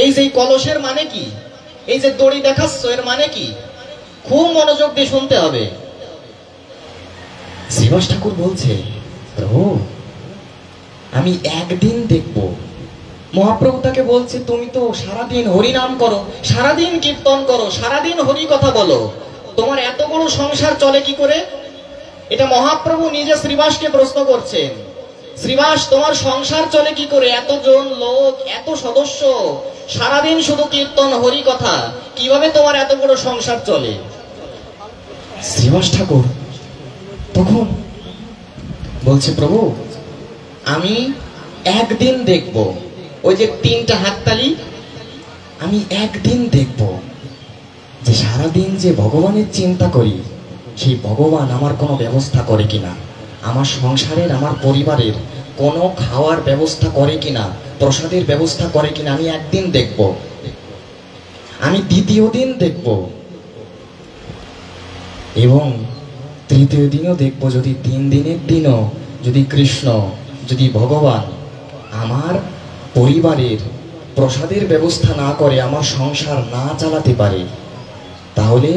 Speaker 1: এই যে কলসের মানে কি? এই যে দড়ি দেখাচ্ছ এর মানে কি? খুব মনোযোগ দিয়ে শুনতে হবে। শ্রীবাস ঠাকুর বলছে, প্রভু আমি একদিন দেখব। মহাপ্রভু তাকে বলছে তুমি তো সারাদিন হরি নাম করো, সারাদিন কীর্তন করো, সারাদিন হরি কথা বলো, তোমার এত বড় সংসার চলে কি করে? এটা মহাপ্রভু নিজে শ্রীবাসকে প্রশ্ন করছেন। শ্রীবাস, তোমার সংসার চলে কি করে? এতজন লোক, এত সদস্য, সারাদিন শুধু কীর্তন হরি কথা, কিভাবে তোমার এত বড় সংসার চলে? শ্রীবাস ঠাকুর তখন বলছে, প্রভু আমি একদিন দেখব, ওই যে 3টা হাততালি, আমি একদিন দেখব যে সারাদিন যে ভগবানের চিন্তা করি, সেই ভগবান আমার কোনো ব্যবস্থা করে কিনা, আমার সংসারের, আমার পরিবারের কোনো খাওয়ার ব্যবস্থা করে কিনা, প্রসাদের ব্যবস্থা করে কিনা, আমি একদিন দেখব। আমি 2য় দিন দেখব এবং 3য় দিনও দেখব। যদি 3 দিনের দিনও যদি কৃষ্ণ, যদি ভগবান আমার পরিবারের প্রসাদের ব্যবস্থা না করে, আমার সংসার না চালাতে পারে, তাহলে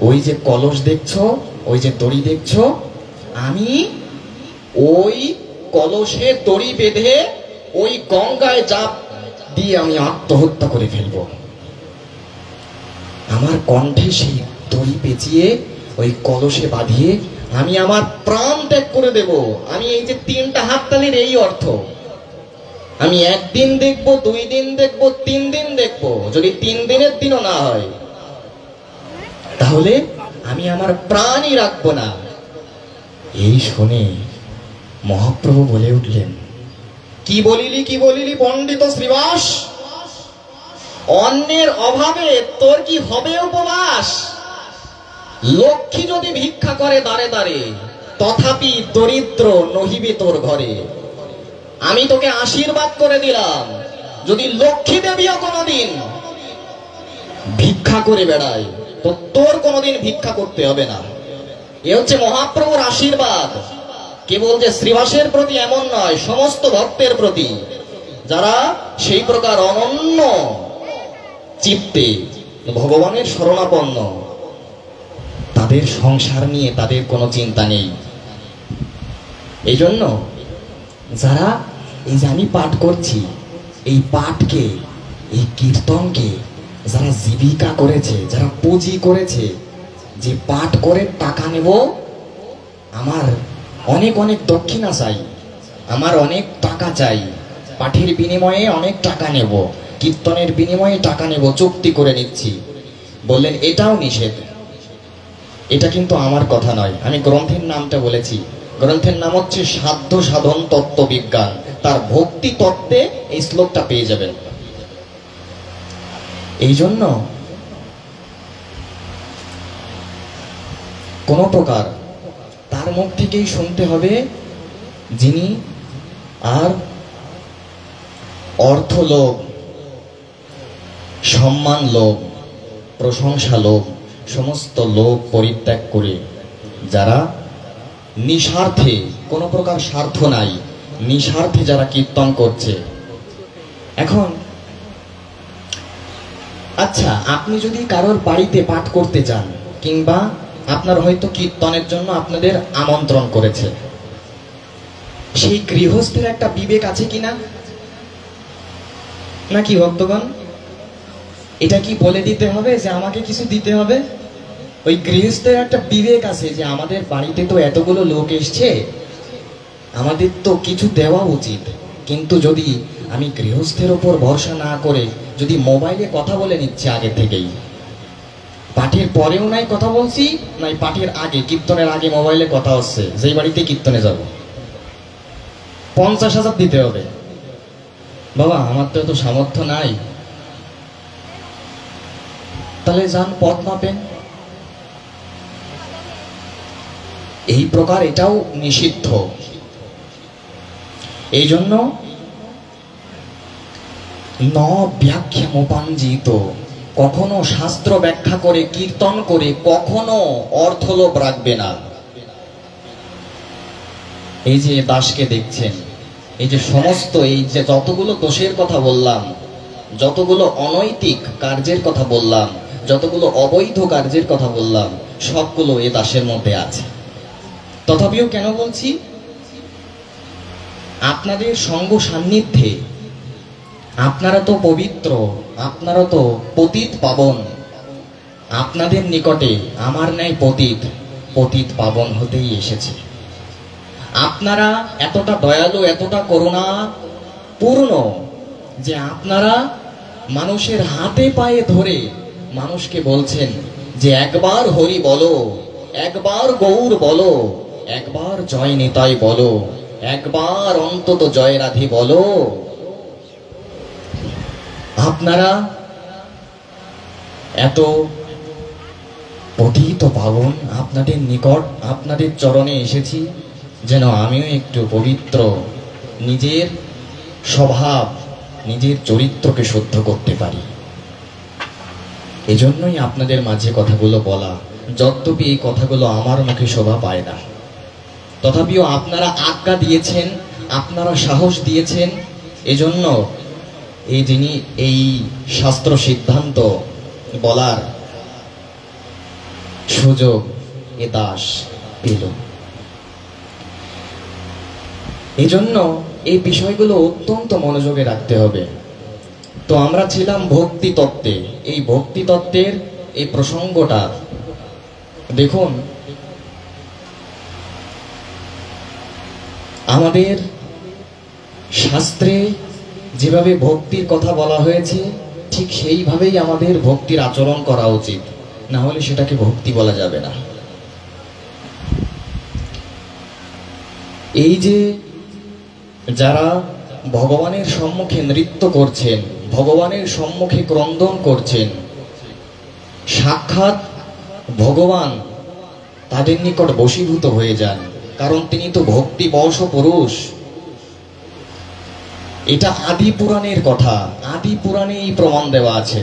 Speaker 1: ওই যে কলস দেখছো, ওই যে দড়ি দেখছো, আমি ওই কলসে দড়ি বেঁধে ওই গঙ্গায় জাপ দিয়ে আমি আত্মহত্যা করে ফেলব। আমার কণ্ঠে সেই দড়ি পেঁচিয়ে ওই কলসে বাঁধিয়ে আমি আমার প্রাণ ত্যাগ করে দেব। আমি এই যে 3টা হাততালির এই অর্থ। আমি একদিন দেখব, 2 দিন দেখব, 3 দিন দেখব। যদি 3 দিনের দিনও না হয় তাহলে আমি আমার প্রাণই রাখবো না। এই শুনে মহাপ্রভু বলে উঠলেন, কি বলিলি, কি বলিলি পণ্ডিত শ্রীবাস? অন্যের অভাবে তোর কি হবে উপবাস? লক্ষ্মী যদি ভিক্ষা করে দাঁড়ে দাঁড়ে, তথাপি দরিদ্র নহিবে তোর ঘরে। আমি তোকে আশীর্বাদ করে দিলাম, যদি লক্ষ্মী দেবীও কোনোদিন ভিক্ষা করে বেড়ায় তো তোর কোনোদিন ভিক্ষা করতে হবে না। এ হচ্ছে মহাপ্রভুর আশীর্বাদ। কেবল যে শ্রীবাসের প্রতি এমন নয়, সমস্ত ভক্তের প্রতি, যারা সেই প্রকার অনন্য চিত্তে ভগবানের শরণাপন্ন, তাদের সংসার নিয়ে তাদের কোনো চিন্তা নেই। এই জন্য যারা এই যে আমি পাঠ করছি, এই পাঠকে, এই কীর্তনকে যারা জীবিকা করেছে, যারা পুঁজি করেছে, যে পাঠ করে টাকা নেব, আমার অনেক অনেক দক্ষিণা চাই, আমার অনেক টাকা চাই, পাঠের বিনিময়ে অনেক টাকা নেব, কীর্তনের বিনিময়ে টাকা নেব, চুক্তি করে নিচ্ছি, বললেন এটাও নিষেধ। এটা কিন্তু আমার কথা নয়, আমি গ্রন্থের নামটা বলেছি। গ্রন্থের নাম হচ্ছে সাধ্য সাধন তত্ত্ববিজ্ঞান, তার ভক্তি তত্ত্বে এই শ্লোকটা পেয়ে যাবেন। এই জন্য কোন প্রকার তার মুখ থেকেই শুনতে হবে যিনি আর অর্থ লোভ, সম্মান লোভ, প্রশংসা লোভ, সমস্ত লোভ পরিত্যাগ করে যারা নিঃস্বার্থে, কোনো প্রকার স্বার্থ নাই, নিঃস্বার্থে যারা কীর্তন করছে। এখন আচ্ছা, আপনি যদি কারোর বাড়িতে পাঠ করতে যান, কিংবা আপনার হয়তো কীর্তনের জন্য আপনাদের আমন্ত্রণ করেছে, সেই গৃহস্থের একটা বিবেক আছে কিনা? নাকি ভক্তগণ, এটা কি বলে দিতে হবে যে আমাকে কিছু দিতে হবে? ওই গৃহস্থের একটা বিবেক আছে যে আমাদের বাড়িতে তো এতগুলো লোক এসছে, আমাদের তো কিছু দেওয়া উচিত। কিন্তু যদি আমি গৃহস্থের ওপর ভরসা না করে যদি মোবাইলে কথা বলে নিচ্ছি আগে থেকেই, পাঠের পরেও নাই কথা বলছি, নাই পাঠের আগে, কীর্তনের আগে মোবাইলে কথা হচ্ছে, যেই বাড়িতে কীর্তনে যাব 50,000 দিতে হবে, বাবা আমার তো এত সামর্থ্য নাই, তাহলে যান পথ মাপেন। এই প্রকার এটাও নিষিদ্ধ। এই জন্য ন ব্যাখ্যামোপাঞ্জিত, কখনো শাস্ত্র ব্যাখ্যা করে কীর্তন করে কখনো অর্থলোভ রাখবে না। এই যে দাসকে দেখছেন, এই যে সমস্ত, এই যে যতগুলো দোষের কথা বললাম, যতগুলো অনৈতিক কার্যের কথা বললাম, যতগুলো অবৈধ কার্যের কথা বললাম, সবগুলো এ দাসের মধ্যে আছে। তথাপিও কেন বলছি, আপনাদের সঙ্গ সান্নিধ্যে আপনারা তো পবিত্র, আপনারা তো পতিত পাবন, আপনাদের নিকটে আমার ন্যায় পতিত, পতিত পাবন হতেই এসেছে। আপনারা এতটা দয়ালু, এতটা করুণা পূর্ণ যে আপনারা মানুষের হাতে পায়ে ধরে মানুষকে বলছেন যে একবার হরি বলো, একবার গৌর বলো, একবার জয় নিতাই বলো, একবার অন্তত জয় রাধি বলো। আপনারা এত পতিত পাবন, আপনাদের নিকট, আপনাদের চরণে এসেছি যেন আমিও একটু পবিত্র, নিজের স্বভাব, নিজের চরিত্রকে শুদ্ধ করতে পারি। এজন্যই আপনাদের মাঝে কথাগুলো বলা, যদ্যপি এই কথাগুলো আমার মুখে শোভা পায় না, তথাপিও আপনারা আজ্ঞা দিয়েছেন, আপনারা সাহস দিয়েছেন, এজন্য এই যিনি এই শাস্ত্র সিদ্ধান্ত বলার সুযোগ এ দাস পেল। এজন্য এই বিষয়গুলো অত্যন্ত মনোযোগে রাখতে হবে। তো আমরা ছিলাম ভক্তি তত্ত্বে, এই ভক্তি তত্ত্বের এই প্রসঙ্গটা দেখুন, আমাদের শাস্ত্রে যেভাবে ভক্তির কথা বলা হয়েছে ঠিক সেইভাবেই আমাদের ভক্তির আচরণ করা উচিত, না হলে সেটাকে ভক্তি বলা যাবে না। এই যে যারা ভগবানের সম্মুখে নৃত্য করছেন, ভগবানের সম্মুখে ক্রন্দন করছেন, সাক্ষাৎ ভগবান তাদের নিকট বশীভূত হয়ে যান, কারণ তিনি তো ভক্তি বশ পুরুষ। এটা আদি পুরাণের কথা, আদি পুরাণে এই প্রমাণ দেওয়া আছে।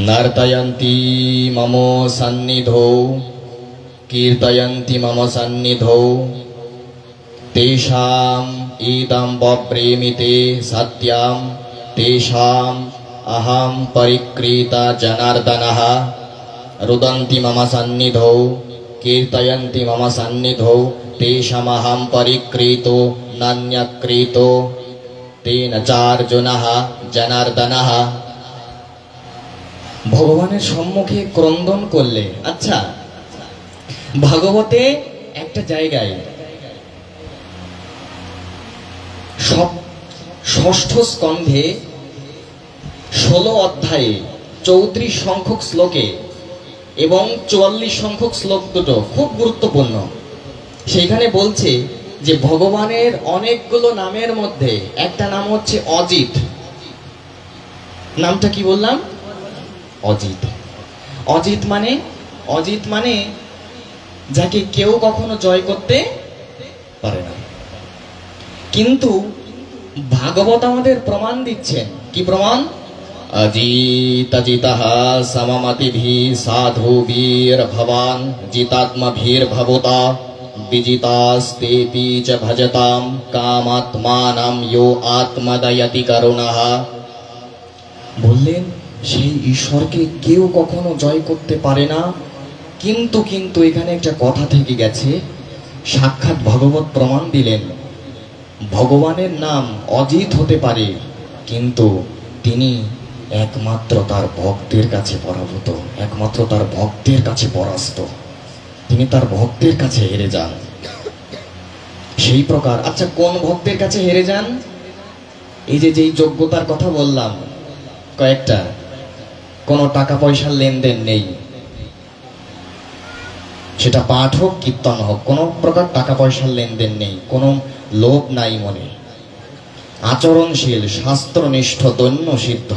Speaker 1: নর্তয়ন্তি মম সন্নিধৌ কীর্তয়ন্তি মম সন্নিধৌ তেষাম ইদম বপ্রেমিতে সত্যাম তেষাম अहम परिक्रीता जनार्दनः रुदन्ति मम सन्निधौ कीर्तयन्ति मम सन्निधौ तेषामहं परिक्रीतो नान्यक्रीतो तेन चार्जुनः जनार्दनः। ভগবানের সম্মুখে ক্রন্দন করলে। আচ্ছা, ভাগবতে একটা জায়গায় ষষ্ঠ স্কন্ধে 16 অধ্যায়ে 34 সংখ্যক শ্লোকে এবং 44 সংখ্যক শ্লোক দুটো খুব গুরুত্বপূর্ণ। সেইখানে বলছে যে ভগবানের অনেকগুলো নামের মধ্যে একটা নাম হচ্ছে অজিত। নামটা কি বললাম? অজিত। অজিত মানে যাকে কেউ কখনো জয় করতে পারে না। কিন্তু ভাগবত আমাদের প্রমাণ দিচ্ছেন। কি প্রমাণ? অজিতাজিতাহ সমমতিভি সাধুবীর ভবান জিতাত্মভীর ভবতা বিজিতাস্তেপি চ ভজতাম কামাত্মানাম ইয়ো আত্মদয়তি করুণাঃ। বললেন সেই ঈশ্বরকে কেউ কখনো জয় করতে পারে না, কিন্তু এখানে একটা কথা থেকে গেছে। সাক্ষাৎ ভগবত প্রমাণ দিলেন ভগবানের নাম অজিত হতে পারে, কিন্তু তিনি একমাত্র তার ভক্তের কাছে পরাভূত, একমাত্র তার ভক্তের কাছে পরাস্ত। তিনি তার ভক্তের কাছে হেরে যান। সেই প্রকার। আচ্ছা, কোন ভক্তের কাছে হেরে যান? এই যে যেই যোগ্যতার কথা বললাম কয়েকটা, কোনো টাকা পয়সার লেনদেন নেই, সেটা পাঠ হোক কীর্তন হোক, কোনো প্রকার টাকা পয়সার লেনদেন নেই, কোনো লোভ নাই মনে, আচরণশীল, শাস্ত্রনিষ্ঠ, দৈন্য সিদ্ধ,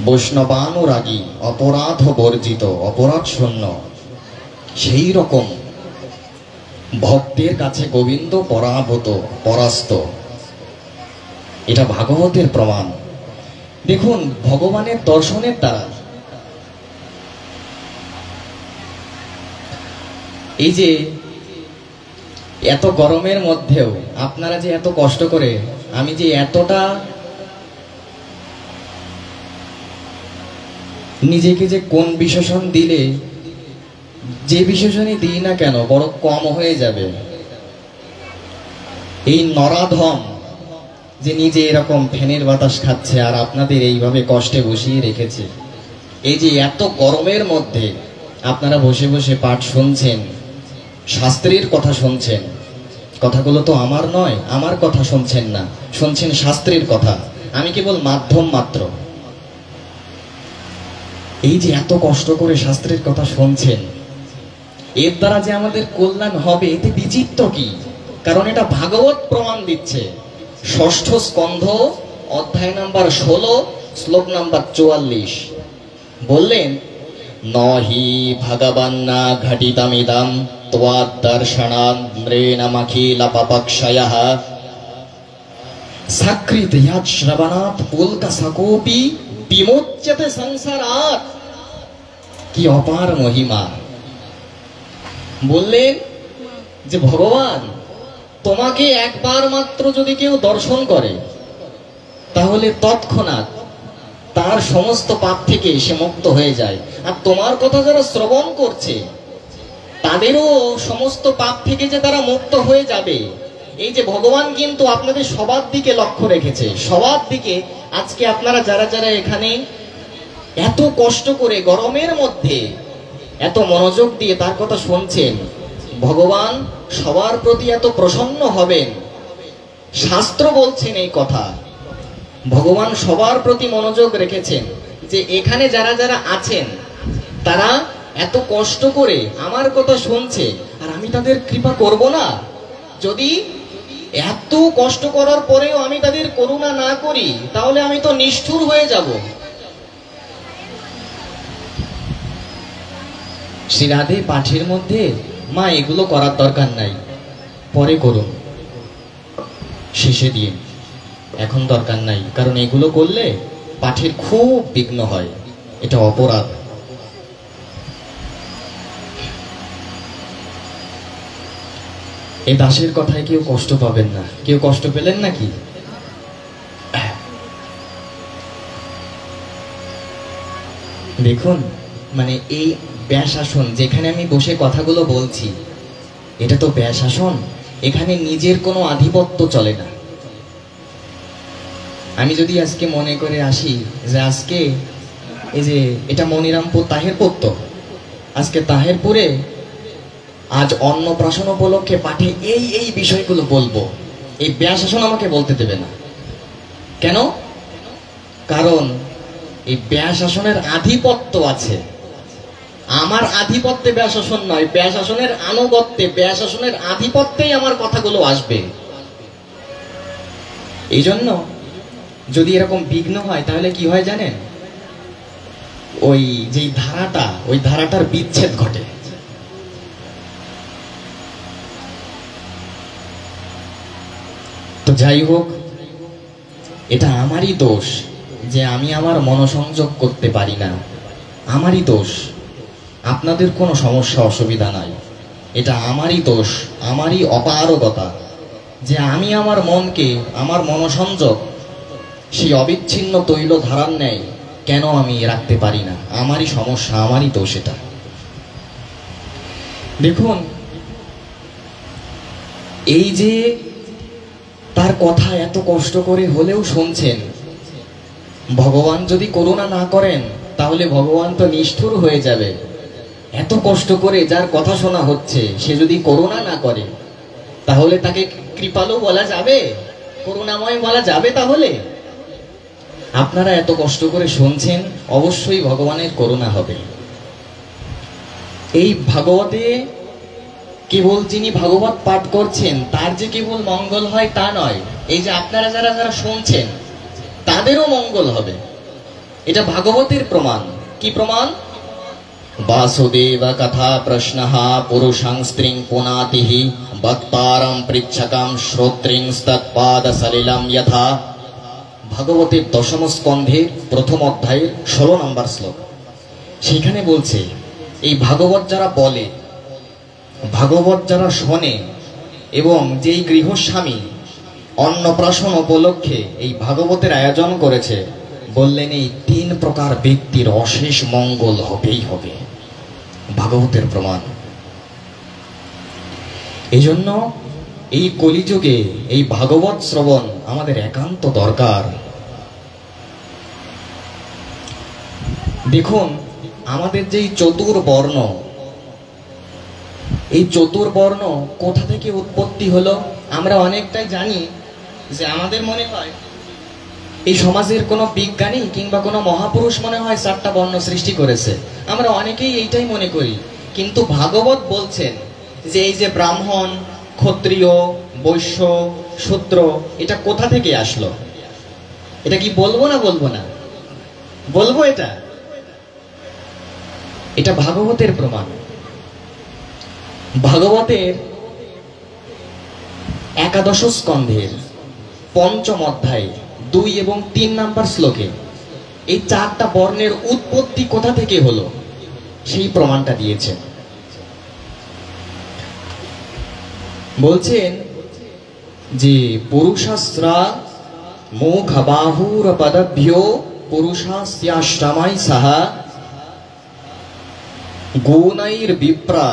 Speaker 1: বৈষ্ণবানুরাগী, অপরাধ বর্জিত, অপরাধ শূন্য, সেই রকম ভক্তের কাছে গোবিন্দ পরাভূত, পরাস্ত। এটা ভাগবতের প্রমাণ। দেখুন, ভগবানের দর্শনের দ্বারা এই যে এত গরমের মধ্যেও আপনারা যে এত কষ্ট করে, আমি যে এতটা নিজেকে যে কোন বিশেষণ দিলে, যে বিশেষণই দিই না কেন বড় কম হয়ে যাবে। এই নরাধম যে নিজে এরকম ফ্যানের বাতাস খাচ্ছে আর আপনাদের এইভাবে কষ্টে বসিয়ে রেখেছে, এই যে এত গরমের মধ্যে আপনারা বসে বসে পাঠ শুনছেন, শাস্ত্রের কথা শুনছেন। কথাগুলো তো আমার নয়, আমার কথা শুনছেন না, শুনছেন শাস্ত্রের কথা। আমি কেবল মাধ্যম মাত্র। এই যে এত কষ্ট করে শাস্ত্রের কথা শুনছেন, এর দ্বারা যে আমাদের কল্যাণ হবে, এতে বিচিত্র কি? কারণ এটা ভাগবত প্রমাণ দিচ্ছে। ষষ্ঠ স্কন্ধ অধ্যায় নাম্বার 16 শ্লোক নাম্বার 44 বললেন, নহি ভগবান্না ঘটিতমিদম ত্বাদ দর্শনান্দ্রেণমখিল পাপক্ষয়ঃ সাকৃত ইয়াৎ শ্রবণাৎ পুলকশকোপি বিমোচ্যতে সংসারাৎ। কি অপার মহিমা! বললেন যে ভগবান, তোমাকে একবার মাত্র যদি কেউ দর্শন করে, তাহলে তৎক্ষণাৎ তার সমস্ত পাপ থেকে সে মুক্ত হয়ে যায়। আর তোমার কথা যারা শ্রবণ করছে, তাদেরও সমস্ত পাপ থেকে যে তারা মুক্ত হয়ে যাবে। এই যে ভগবান কিন্তু আপনাদের সবার দিকে লক্ষ্য রেখেছে, সবার দিকে। আজকে আপনারা যারা যারা এখানে এত কষ্ট করে গরমের মধ্যে এত মনোযোগ দিয়ে তার কথা শুনছেন, ভগবান সবার প্রতি এত প্রসন্ন হবেন। শাস্ত্র বলছেন এই কথা। ভগবান সবার প্রতি মনোযোগ রেখেছেন যে এখানে যারা যারা আছেন তারা এত কষ্ট করে আমার কথা শুনছে, আর আমি তাদের কৃপা করব না? যদি এত কষ্ট করার পরেও আমি তাদের করুণা না করি, তাহলে আমি তো নিষ্ঠুর হয়ে যাব। শ্রী রাধে পাঠের মধ্যে, মা এগুলো করার দরকার নাই, পরে করুন, শেষে দিয়ে, এখন দরকার নাই, কারণ এগুলো করলে পাঠের খুব বিঘ্ন হয়, এটা অপরাধ। এই দাসের কথায় কেউ কষ্ট পাবেন না। কেউ কষ্ট পেলেন নাকি? দেখুন, মানে এই ব্যাসাসন যেখানে আমি বসে কথাগুলো বলছি, এটা তো ব্যাসাসন। এখানে নিজের কোনো আধিপত্য চলে না। আমি যদি আজকে মনে করে আসি যে আজকে এই যে এটা মনিরামপুর তাহেরপুর, তো আজকে তাহেরপুরে আজ অন্নপ্রাশন উপলক্ষে পাঠে এই এই বিষয়গুলো বলবো। এই ব্যয় শাসন আমাকে বলতে দেবে না। কেন? কারণ এই ব্যয় শাসনের আধিপত্য আছে। আমার আধিপত্যে ব্যয় শাসন নয়, ব্যয় শাসনের আনুগত্যে, ব্যয় শাসনের আধিপত্যেই আমার কথাগুলো আসবে। এই জন্য যদি এরকম বিঘ্ন হয় তাহলে কি হয় জানেন? ওই যে ধারাটা, ওই ধারাটার বিচ্ছেদ ঘটে। তো যাই হোক, এটা আমারই দোষ যে আমি আমার মনোসংযোগ করতে পারি না। আমারই দোষ, আপনাদের কোনো সমস্যা অসুবিধা নাই। এটা আমারই দোষ, আমারই অপারগতা যে আমি আমার মনকে, আমার মনোসংযোগ সেই অবিচ্ছিন্ন তৈল ধারার ন্যায় কেন আমি রাখতে পারি না। আমারই সমস্যা, আমারই দোষ এটা। দেখুন, এই যে তার কথা এত কষ্ট করে হলেও শুনছেন, ভগবান যদি করুণা না করেন তাহলে ভগবান তো নিষ্ঠুর হয়ে যাবে। এত কষ্ট করে যার কথা শোনা হচ্ছে, সে যদি করুণা না করে তাহলে তাকে কৃপালু বলা যাবে, করুণাময় বলা যাবে? তাহলে আপনারা এত কষ্ট করে শুনছেন, অবশ্যই ভগবানের করুণা হবে। এই ভাগবতে কেবল যিনি ভাগবত পাঠ করছেন তার যে কেবল মঙ্গল হয় তা নয়, এই যে আপনারা যারা যারা শুনছেন তাদেরও মঙ্গল হবে। এটা ভাগবতের প্রমাণ। কি প্রমাণ? বাসুদেব কথা প্রশ্নঃ পুরুষাং স্ত্রীং পুনাতিহি বক্তারং পৃচ্ছকাম শ্রোত্রিং তৎপাদ সলিলম যথা। ভাগবতের দশম স্কন্ধের প্রথম অধ্যায়ের 16 নম্বর শ্লোক। সেখানে বলছে, এই ভাগবত যারা বলে, ভাগবত যারা শোনে, এবং যেই গৃহস্বামী অন্নপ্রাশন উপলক্ষে এই ভাগবতের আয়োজন করেছে, বললেন এই 3 প্রকার ব্যক্তির অশেষ মঙ্গল হবেই হবে। ভাগবতের প্রমাণ। এই জন্য এই কলিযুগে এই ভাগবত শ্রবণ আমাদের একান্ত দরকার। দেখুন, আমাদের যেই চতুর্বর্ণ, এই চতুর্বর্ণ কোথা থেকে উৎপত্তি হলো আমরা অনেকটাই জানি। যে আমাদের মনে হয় এই সমাজের কোনো বিজ্ঞানী কিংবা কোনো মহাপুরুষ মনে হয় 4টা বর্ণ সৃষ্টি করেছে, আমরা অনেকেই এইটাই মনে করি। কিন্তু ভাগবত বলছেন যে এই যে ব্রাহ্মণ, ক্ষত্রিয়, বৈশ্য, শূদ্র, এটা কোথা থেকে আসলো? এটা কি বলবো না বলবো না? বলবো। এটা ভাগবতের প্রমাণ। ভাগবতের 11 স্কন্ধের 5ম অধ্যায় 2 এবং 3 নম্বর শ্লোকে এই 4টা বর্ণের উৎপত্তি কোথা থেকে হলো সেই প্রমাণটা দিয়েছেন। বলছেন যে পুরুষাস্ত্রা মুখ বাহুর পদভ্যো পুরুষাস্যাশ্রমাই সাহা গুণৈর বিপ্রা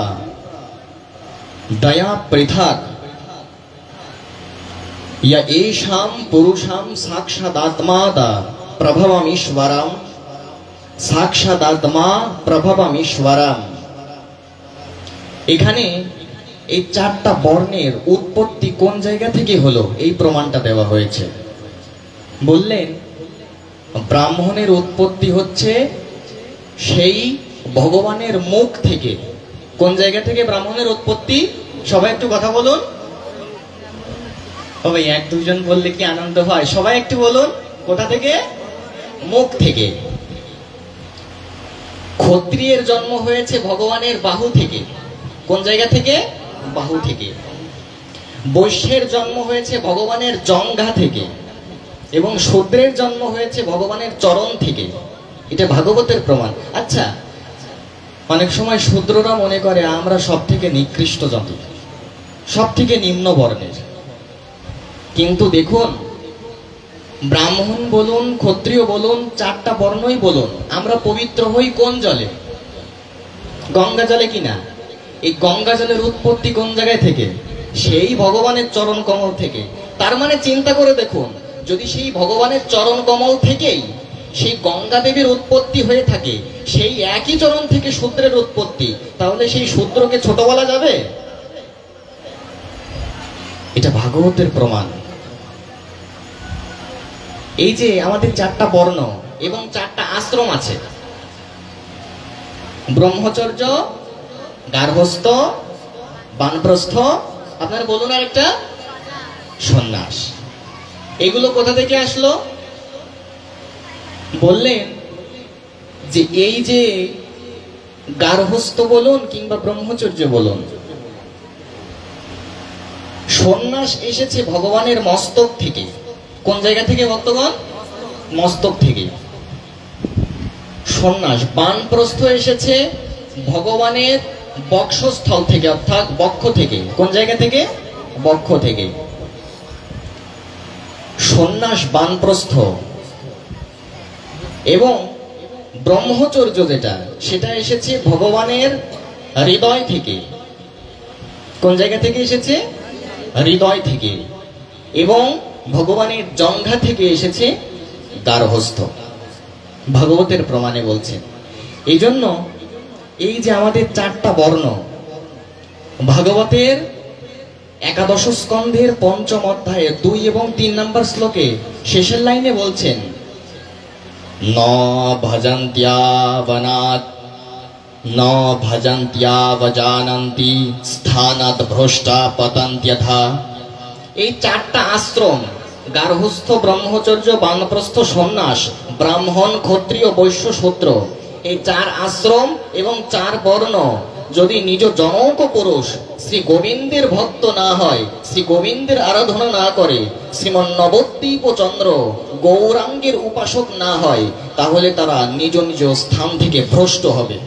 Speaker 1: দয়া পৃথক येषां पुरुषां साक्षादात्मा प्रभवमीश्वरं साक्षादात्मा प्रभवमीश्वरम। এখানে এই 4টা বর্ণের উৎপত্তি কোন জায়গা থেকে হলো এই প্রমাণটা দেওয়া হয়েছে। বললেন ব্রাহ্মণের উৎপত্তি হচ্ছে সেই ভগবানের মুখ থেকে। কোন জায়গা থেকে ব্রাহ্মণের উৎপত্তি? সবাই একটু কথা বলুন। ও ভাই, 1-2 জন বললে কি আনন্দ হয়? সবাই একটু বলুন, কোথা থেকে? মুখ থেকে। ক্ষত্রিয়ের জন্ম হয়েছে ভগবানের বাহু থেকে। কোন জায়গা থেকে? বাহু থেকে। বৈশ্যের জন্ম হয়েছে ভগবানের জঙ্ঘা থেকে, এবং শূদ্রের জন্ম হয়েছে ভগবানের চরণ থেকে। এটা ভাগবতের প্রমাণ। আচ্ছা, অনেক সময় শূদ্ররা মনে করে আমরা সব থেকে নিকৃষ্ট জাতি, সব থেকে নিম্ন বর্ণের। কিন্তু দেখুন, ব্রাহ্মণ বলুন, ক্ষত্রিয় বলুন, 4টা বর্ণই বলুন, আমরা পবিত্র হই কোন জলে? গঙ্গা জলে কিনা? এই গঙ্গা জলের উৎপত্তি কোন জায়গায় থেকে? সেই ভগবানের চরণ কমল থেকে। তার মানে চিন্তা করে দেখুন, যদি সেই ভগবানের চরণ কমল থেকেই সেই গঙ্গা দেবীর উৎপত্তি হয়ে থাকে, সেই একই চরণ থেকে শূদ্রের উৎপত্তি, তাহলে সেই শূদ্রকে ছোট বলা যাবে? এটা ভাগবতের প্রমাণ। এই যে আমাদের 4টা বর্ণ এবং 4টা আশ্রম আছে, ব্রহ্মচর্য, গার্হস্থ, বানপ্রস্থ, আপনারা বলুন আর একটা সন্ন্যাস। এগুলো কোথা থেকে আসলো? বললেন যে এই যে গার্হস্থ বলুন কিংবা ব্রহ্মচর্য বলুন, সন্ন্যাস এসেছে ভগবানের মস্তক থেকে। কোন জায়গা থেকে ভক্তগণ? মস্তক থেকে। সন্ন্যাস বানপ্রস্থ এসেছে ভগবানের বক্ষস্থল থেকে, অর্থাৎ বক্ষ থেকে। কোন জায়গা থেকে? বক্ষ থেকে। সন্ন্যাস বানপ্রস্থ। এবং ব্রহ্মচর্য যেটা, সেটা এসেছে ভগবানের হৃদয় থেকে। কোন জায়গা থেকে এসেছে? হৃদয় থেকে। এবং ভগবানের জঙ্ঘা থেকে এসেছে গার্হস্থ। ভাগবতের প্রমাণে বলছেন। এই জন্য এই যে আমাদের 4টা বর্ণ, ভাগবতের একাদশ স্কন্ধের 5ম অধ্যায়ে 2 এবং 3 নম্বর শ্লোকে শেষের লাইনে বলছেন, ন ভজন্ত্যাবনাৎ ন ভজন্ত্যাবজানন্তি স্থানাৎ ভ্রষ্টা পতন্ত্যথা। এই 4টা আশ্রম, গার্হস্থ, ব্রহ্মচর্য, বানপ্রস্থ, সন্ন্যাস, ব্রাহ্মণ, ক্ষত্রিয়, বৈশ্য, শূদ্র, এই 4 আশ্রম এবং 4 বর্ণ যদি নিজ জনক পুরুষ শ্রী গোবিন্দের ভক্ত না হয়, শ্রী গোবিন্দের আরাধনা না করে, শ্রীমন নবদ্বীপ চন্দ্র গৌরাঙ্গের উপাসক না হয়, তাহলে তারা নিজ নিজ স্থান থেকে ভ্রষ্ট হবে,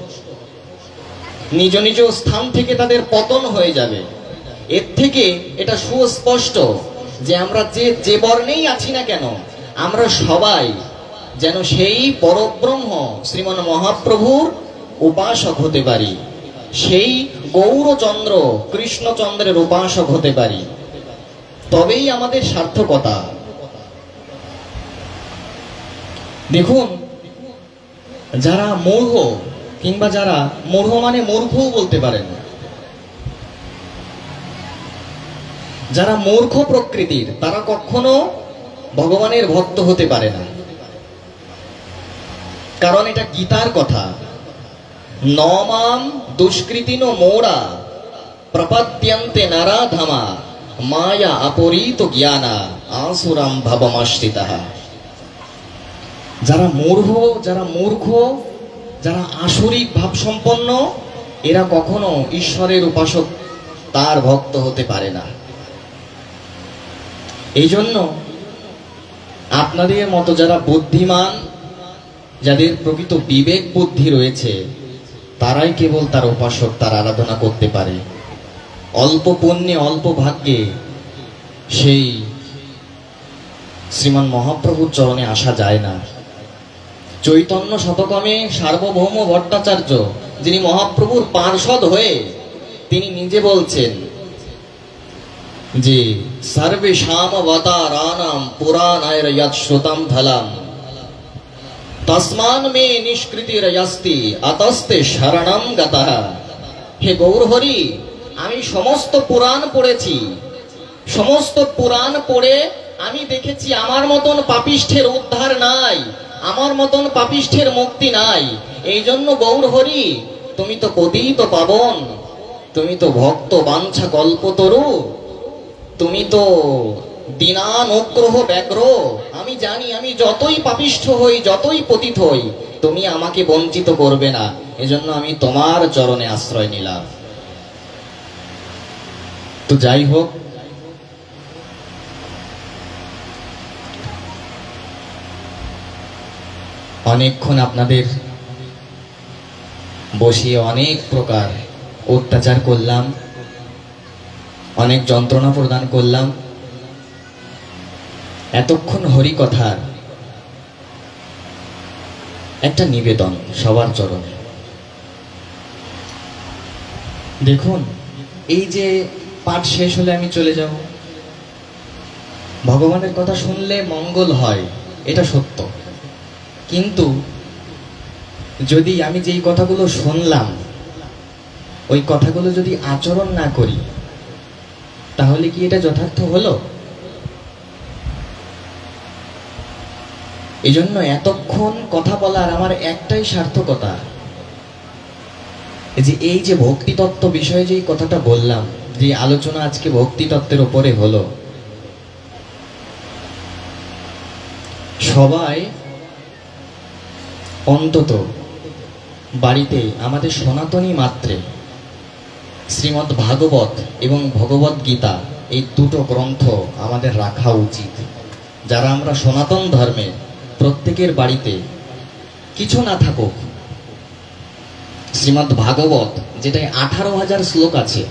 Speaker 1: নিজ নিজ স্থান থেকে তাদের পতন হয়ে যাবে। এর থেকে এটা সুস্পষ্ট যে আমরা যে বর্ণেই আছি না কেন, আমরা সবাই যেন সেই পরব্রহ্ম শ্রীমন মহাপ্রভুর উপাসক হতে পারি, সেই গৌরচন্দ্র কৃষ্ণচন্দ্রের উপাসক হতে পারি, তবেই আমাদের সার্থকতা। দেখুন, যারা মূঢ়, কিংবা যারা মূঢ় মানে মূর্খও বলতে পারেন, যারা মূর্খ প্রকৃতির, তারা কখনো ভগবানের ভক্ত হতে পারে না। কারণ এটা গীতার কথা, নমাম দুষ্কৃতিন মোরা প্রপদ্যন্তে নরাধমা মায়া অপরিত জ্ঞানা আসুরাম ভবমাশ্রিতাঃ। যারা মূর্খ, যারা মূর্খ, যারা আসরিক ভাব সম্পন্ন, এরা কখনো ঈশ্বরের উপাসক, তার ভক্ত হতে পারে না। এই জন্য আপনাদের মতো যারা বুদ্ধিমান, যাদের প্রকৃত বিবেক বুদ্ধি রয়েছে, তারাই কেবল তার উপাসক, তার আরাধনা করতে পারে। অল্প পুণ্যে অল্প ভাগ্যে সেই শ্রীমান মহাপ্রভুর চরণে আসা যায় না। চৈতন্য শতকমে সার্বভৌম ভট্টাচার্য, যিনি মহাপ্রভুর পার্ষদ হয়ে, তিনি নিজে বলছেন যে সর্বেষাম অবতারানাম পুরাণায় যৎ শ্রুতম ফলম তস্মান মে নিষ্কৃতিরয়স্তি অতস্তে শরণম গতঃ। হে গৌরহরি, আমি সমস্ত পুরাণ পড়েছি, সমস্ত পুরাণ পড়ে আমি দেখেছি আমার মতন পাপিষ্ঠের উদ্ধার নাই, আমার মতন পাপিষ্ঠের মুক্তি নাই। এই জন্য গৌরহরি, তুমি তো পতিত পাবন, তুমি তো ভক্ত বাঞ্ছা কল্পতরু, তুমি তো দীনানুগ্রহ ব্যগ্র। আমি জানি আমি যতই পাপিষ্ঠ হই, যতই পতিত হই, তুমি আমাকে বঞ্চিত করবে না। এজন্য আমি তোমার চরণে আশ্রয় নিলাম। তো যাই হোক, অনেকক্ষণ আপনাদের বসিয়ে অনেক প্রকার অত্যাচার করলাম, অনেক যন্ত্রণা প্রদান করলাম। এতক্ষণ হরিকথার একটা নিবেদন সবার চরণে। দেখুন, এই যে পাঠ শেষ হলে আমি চলে যাব, ভগবানের কথা শুনলে মঙ্গল হয়, এটা সত্য। কিন্তু যদি আমি যেই কথাগুলো শুনলাম ওই কথাগুলো যদি আচরণ না করি, তাহলে কি এটা যথার্থ হলো? এই জন্য এতক্ষণ কথা বলার আমার একটাই সার্থকতা, যে এই যে ভক্তিতত্ত্ব বিষয়ে যে কথাটা বললাম, যে আলোচনা আজকে ভক্তিতত্ত্বের উপরে হলো, সবাই অন্তত বাড়িতে আমাদের সনাতনী মাত্রে শ্রীমদ্ ভাগবত এবং ভগবত গীতা এই দুটো গ্রন্থ আমাদের রাখা উচিত। যারা আমরা সনাতন ধর্মে, প্রত্যেকের বাড়িতে কিছু না থাকুক, শ্রীমদ্ ভাগবত যেটায় 18,000 শ্লোক আছে।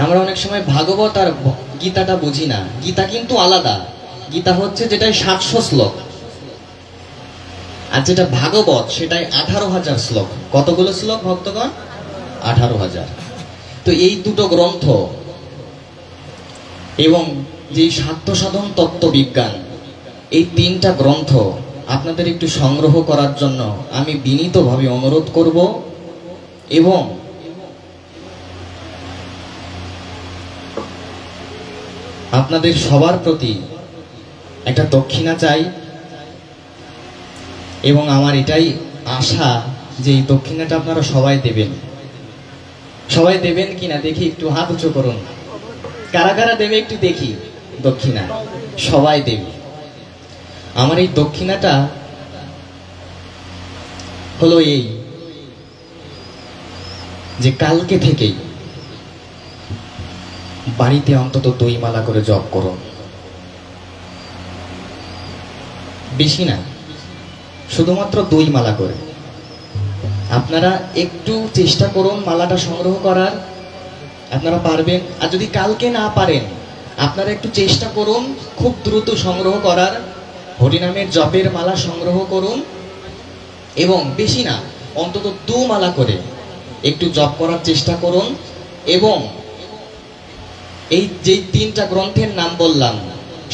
Speaker 1: আমরা অনেক সময় ভাগবত আর গীতাটা বুঝি না। গীতা কিন্তু আলাদা। গীতা হচ্ছে যেটায় 700 শ্লোক, আর যেটা ভাগবত সেটাই 18,000 শ্লোক। কতগুলো শ্লোক ভক্তগণ? 18,000। তো এই দুটো গ্রন্থ এবং যে সাধ্য সাধন তত্ত্ব বিজ্ঞান, এই তিনটা গ্রন্থ আপনাদের একটু সংগ্রহ করার জন্য আমি বিনীতভাবে অনুরোধ করব। এবং আপনাদের সবার প্রতি একটা দক্ষিণা চাই, এবং আমার এটাই আশা যে এই দক্ষিণাটা আপনারা সবাই দেবেন। সবাই দেবেন কিনা দেখি, একটু হাত উঁচু করুন। কারা কারা দেবে একটু দেখি দক্ষিণা? সবাই দেবে। আমার এই দক্ষিণাটা হলো এই, যে কালকে থেকেই বাড়িতে অন্তত দইমালা করে জপ করুন। বেশি না, শুধুমাত্র দইমালা করে আপনারা একটু চেষ্টা করুন মালাটা সংগ্রহ করার। আপনারা পারবেন। আর যদি কালকে না পারেন, আপনারা একটু চেষ্টা করুন খুব দ্রুত সংগ্রহ করার। হরিনামের জপের মালা সংগ্রহ করুন, এবং বেশি না, অন্তত 2 মালা করে একটু জপ করার চেষ্টা করুন। এবং এই যে 3টা গ্রন্থের নাম বললাম,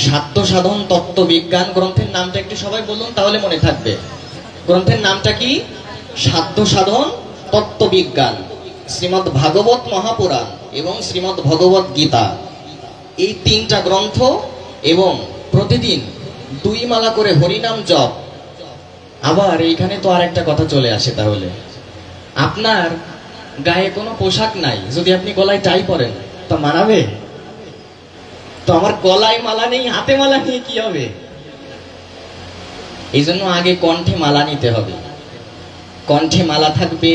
Speaker 1: সাধ্য সাধন তত্ত্ব বিজ্ঞান গ্রন্থের নামটা একটু সবাই বলুন, তাহলে মনে থাকবে। গ্রন্থের নামটা কি? সাধ্য সাধন তত্ত্ব বিজ্ঞান, শ্রীমদ্ ভাগবত মহাপুরাণ এবং শ্রীমদ্ ভগবত গীতা, এই 3টা গ্রন্থ। এবং প্রতিদিন 2 মালা করে হরিনাম জপ। আবার এইখানে তো আর একটা কথা চলে আসে, তাহলে আপনার গায়ে কোনো পোশাক নাই, যদি আপনি গলায় টাই পরেন তা মানাবে? তো আমার গলায় মালা নেই, হাতে মালা নিয়ে কি হবে? এই জন্য আগে কণ্ঠে মালা নিতে হবে। কণ্ঠে মালা থাকবে,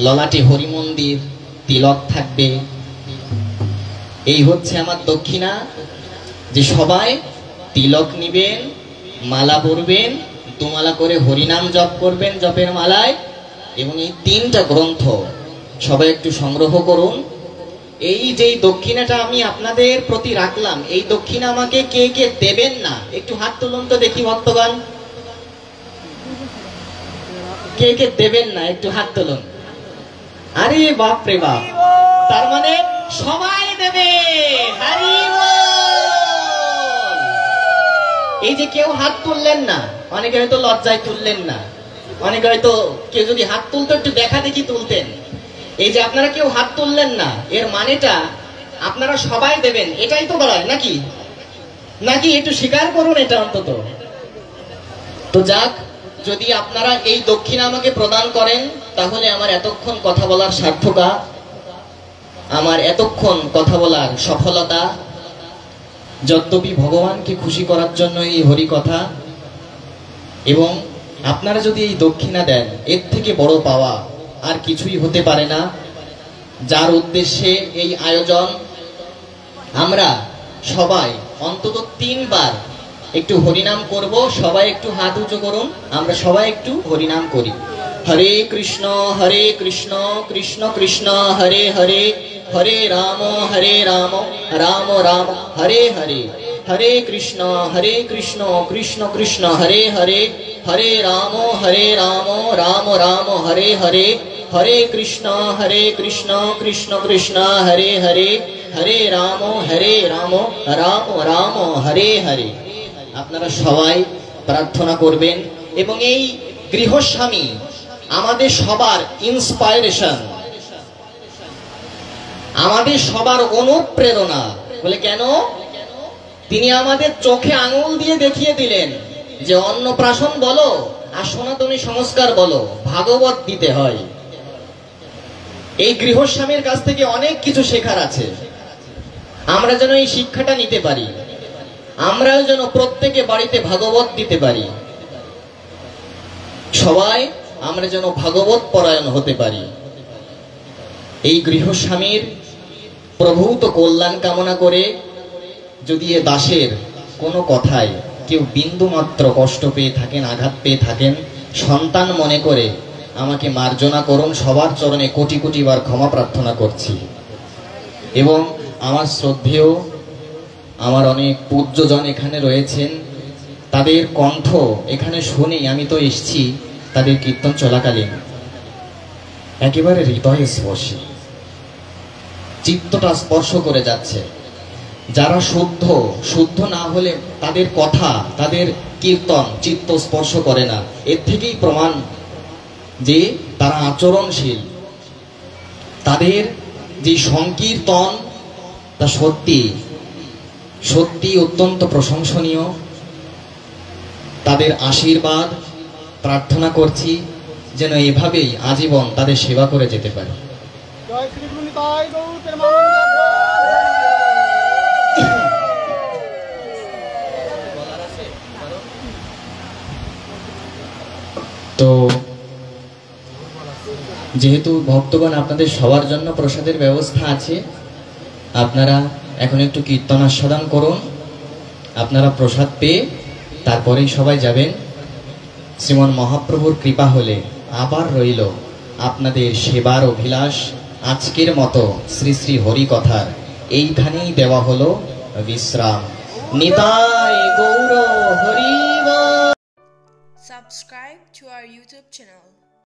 Speaker 1: ললাটে হরিমন্দির তিলক থাকবে। এই হচ্ছে আমার দক্ষিণা, যে সবাই তিলক নিবেন, মালা পরবেন, 2 মালা করে হরিনাম জপ করবেন জপের মালায়। এবং এই 3টা গ্রন্থ সবাই একটু সংগ্রহ করুন। এই যে দক্ষিণাটা আমি আপনাদের প্রতি রাখলাম, এই দক্ষিণা আমাকে কে কে দেবেন না একটু হাত তুলুন তো দেখি ভক্তগণ। কে কে দেবেন না একটু হাত তুলুন। আরে বাপ রে বাপ, তার মানে সবাই দেবে। হরি বল। এই যে কেউ হাত তুললেন না, অনেকে হয়তো লজ্জায় তুললেন না, অনেকে হয়তো কেউ যদি হাত তুলতো একটু দেখা দেখি তুলতেন। এই যে আপনারা কেউ হাত তুললেন না, এর মানেটা আপনারা সবাই দেবেন, এটাই তো বলায় নাকি? নাকি একটু স্বীকার করুন এটা অন্তত। তো যাক, যদি আপনারা এই দক্ষিণা আমাকে প্রদান করেন, তাহলে আমার এতক্ষণ কথা বলার সার্থকতা, আমার এতক্ষণ কথা বলার সফলতা। যদ্যপি ভগবানকে খুশি করার জন্য এই হরি কথা, এবং আপনারা যদি এই দক্ষিণা দেন, এর থেকে বড় পাওয়া আর কিছুই হতে পারে না। যার উদ্দেশ্যে এই আয়োজন, আমরা সবাই অন্তত 3 বার একটু হরিনাম করব। সবাই একটু হাত উঁচু করুন, আমরা সবাই একটু হরিনাম করি। হরে কৃষ্ণ কৃষ্ণ কৃষ্ণ হরে হরে, হরে রাম রাম রাম হরে হরে, হরে কৃষ্ণ কৃষ্ণ কৃষ্ণ হরে হরে, হরে রাম রাম রাম হরে হরে, হরে কৃষ্ণ কৃষ্ণ কৃষ্ণ হরে হরে, হরে রাম রাম রাম হরে হরে। আপনারা সবাই প্রার্থনা করবেন এবং এই গৃহস্বামী আমাদের সবার ইন্সপায়ারেশন, আমাদের সবার অনুপ্রেরণা। বলে কেন? তিনি আমাদের চোখে আঙুল দিয়ে দেখিয়ে দিলেন যে অন্নপ্রাশন বলো আর সনাতনী সংস্কার বলো, ভাগবত দিতে হয়। এই গৃহস্বামীর কাছ থেকে অনেক কিছু শেখার আছে। আমরা যেন এই শিক্ষাটা নিতে পারি, আমরাও যেন প্রত্যেকে বাড়িতে ভাগবত দিতে পারি, সবাই আমরা যেন ভাগবত পরায়ণ হতে পারি। এই গৃহস্বামীর প্রভূত কল্যাণ কামনা করে যদি এ দাসের কোনো কথায় কেউ বিন্দু মাত্র কষ্ট পেয়ে থাকেন, আঘাত পেয়ে থাকেন, সন্তান মনে করে আমাকে মার্জনা করুন। সবার চরণে কোটি কোটি বার ক্ষমা প্রার্থনা করছি। এবং আমার শ্রদ্ধেয় আমার অনেক পূজ্যজন এখানে রয়েছেন, তাদের কণ্ঠ এখানে শুনে আমি তো এসছি তাদের কীর্তন চলাকালীন, একেবারে হৃদয়ে স্পর্শী, চিত্তটা স্পর্শ করে যাচ্ছে। যারা শুদ্ধ না হলে তাদের কথা, তাদের কীর্তন চিত্ত স্পর্শ করে না। এর থেকেই প্রমাণ যে তারা আচরণশীল। তাদের যে সংকীর্তন তা সত্যি সত্যি অত্যন্ত প্রশংসনীয়। তাদের আশীর্বাদ প্রার্থনা করছি যেন এভাবেই আজীবন তাদের সেবা করে যেতে পারে। তো যেহেতু ভক্তগণ আপনাদের সবার জন্য প্রসাদের ব্যবস্থা আছে, আপনারা এখন একটু কীর্তন আস্বাদন করুন। আপনারা প্রসাদ পেয়ে তারপরেই সবাই যাবেন। শ্রীমন মহাপ্রভুর কৃপা হলে আবার রইল আপনাদের সেবার অভিলাষ। আজকের মতো শ্রী শ্রী হরি কথার এইখানেই দেওয়া হলো বিশ্রাম। নিতাই গৌর হরি বল।
Speaker 2: Subscribe to our YouTube channel.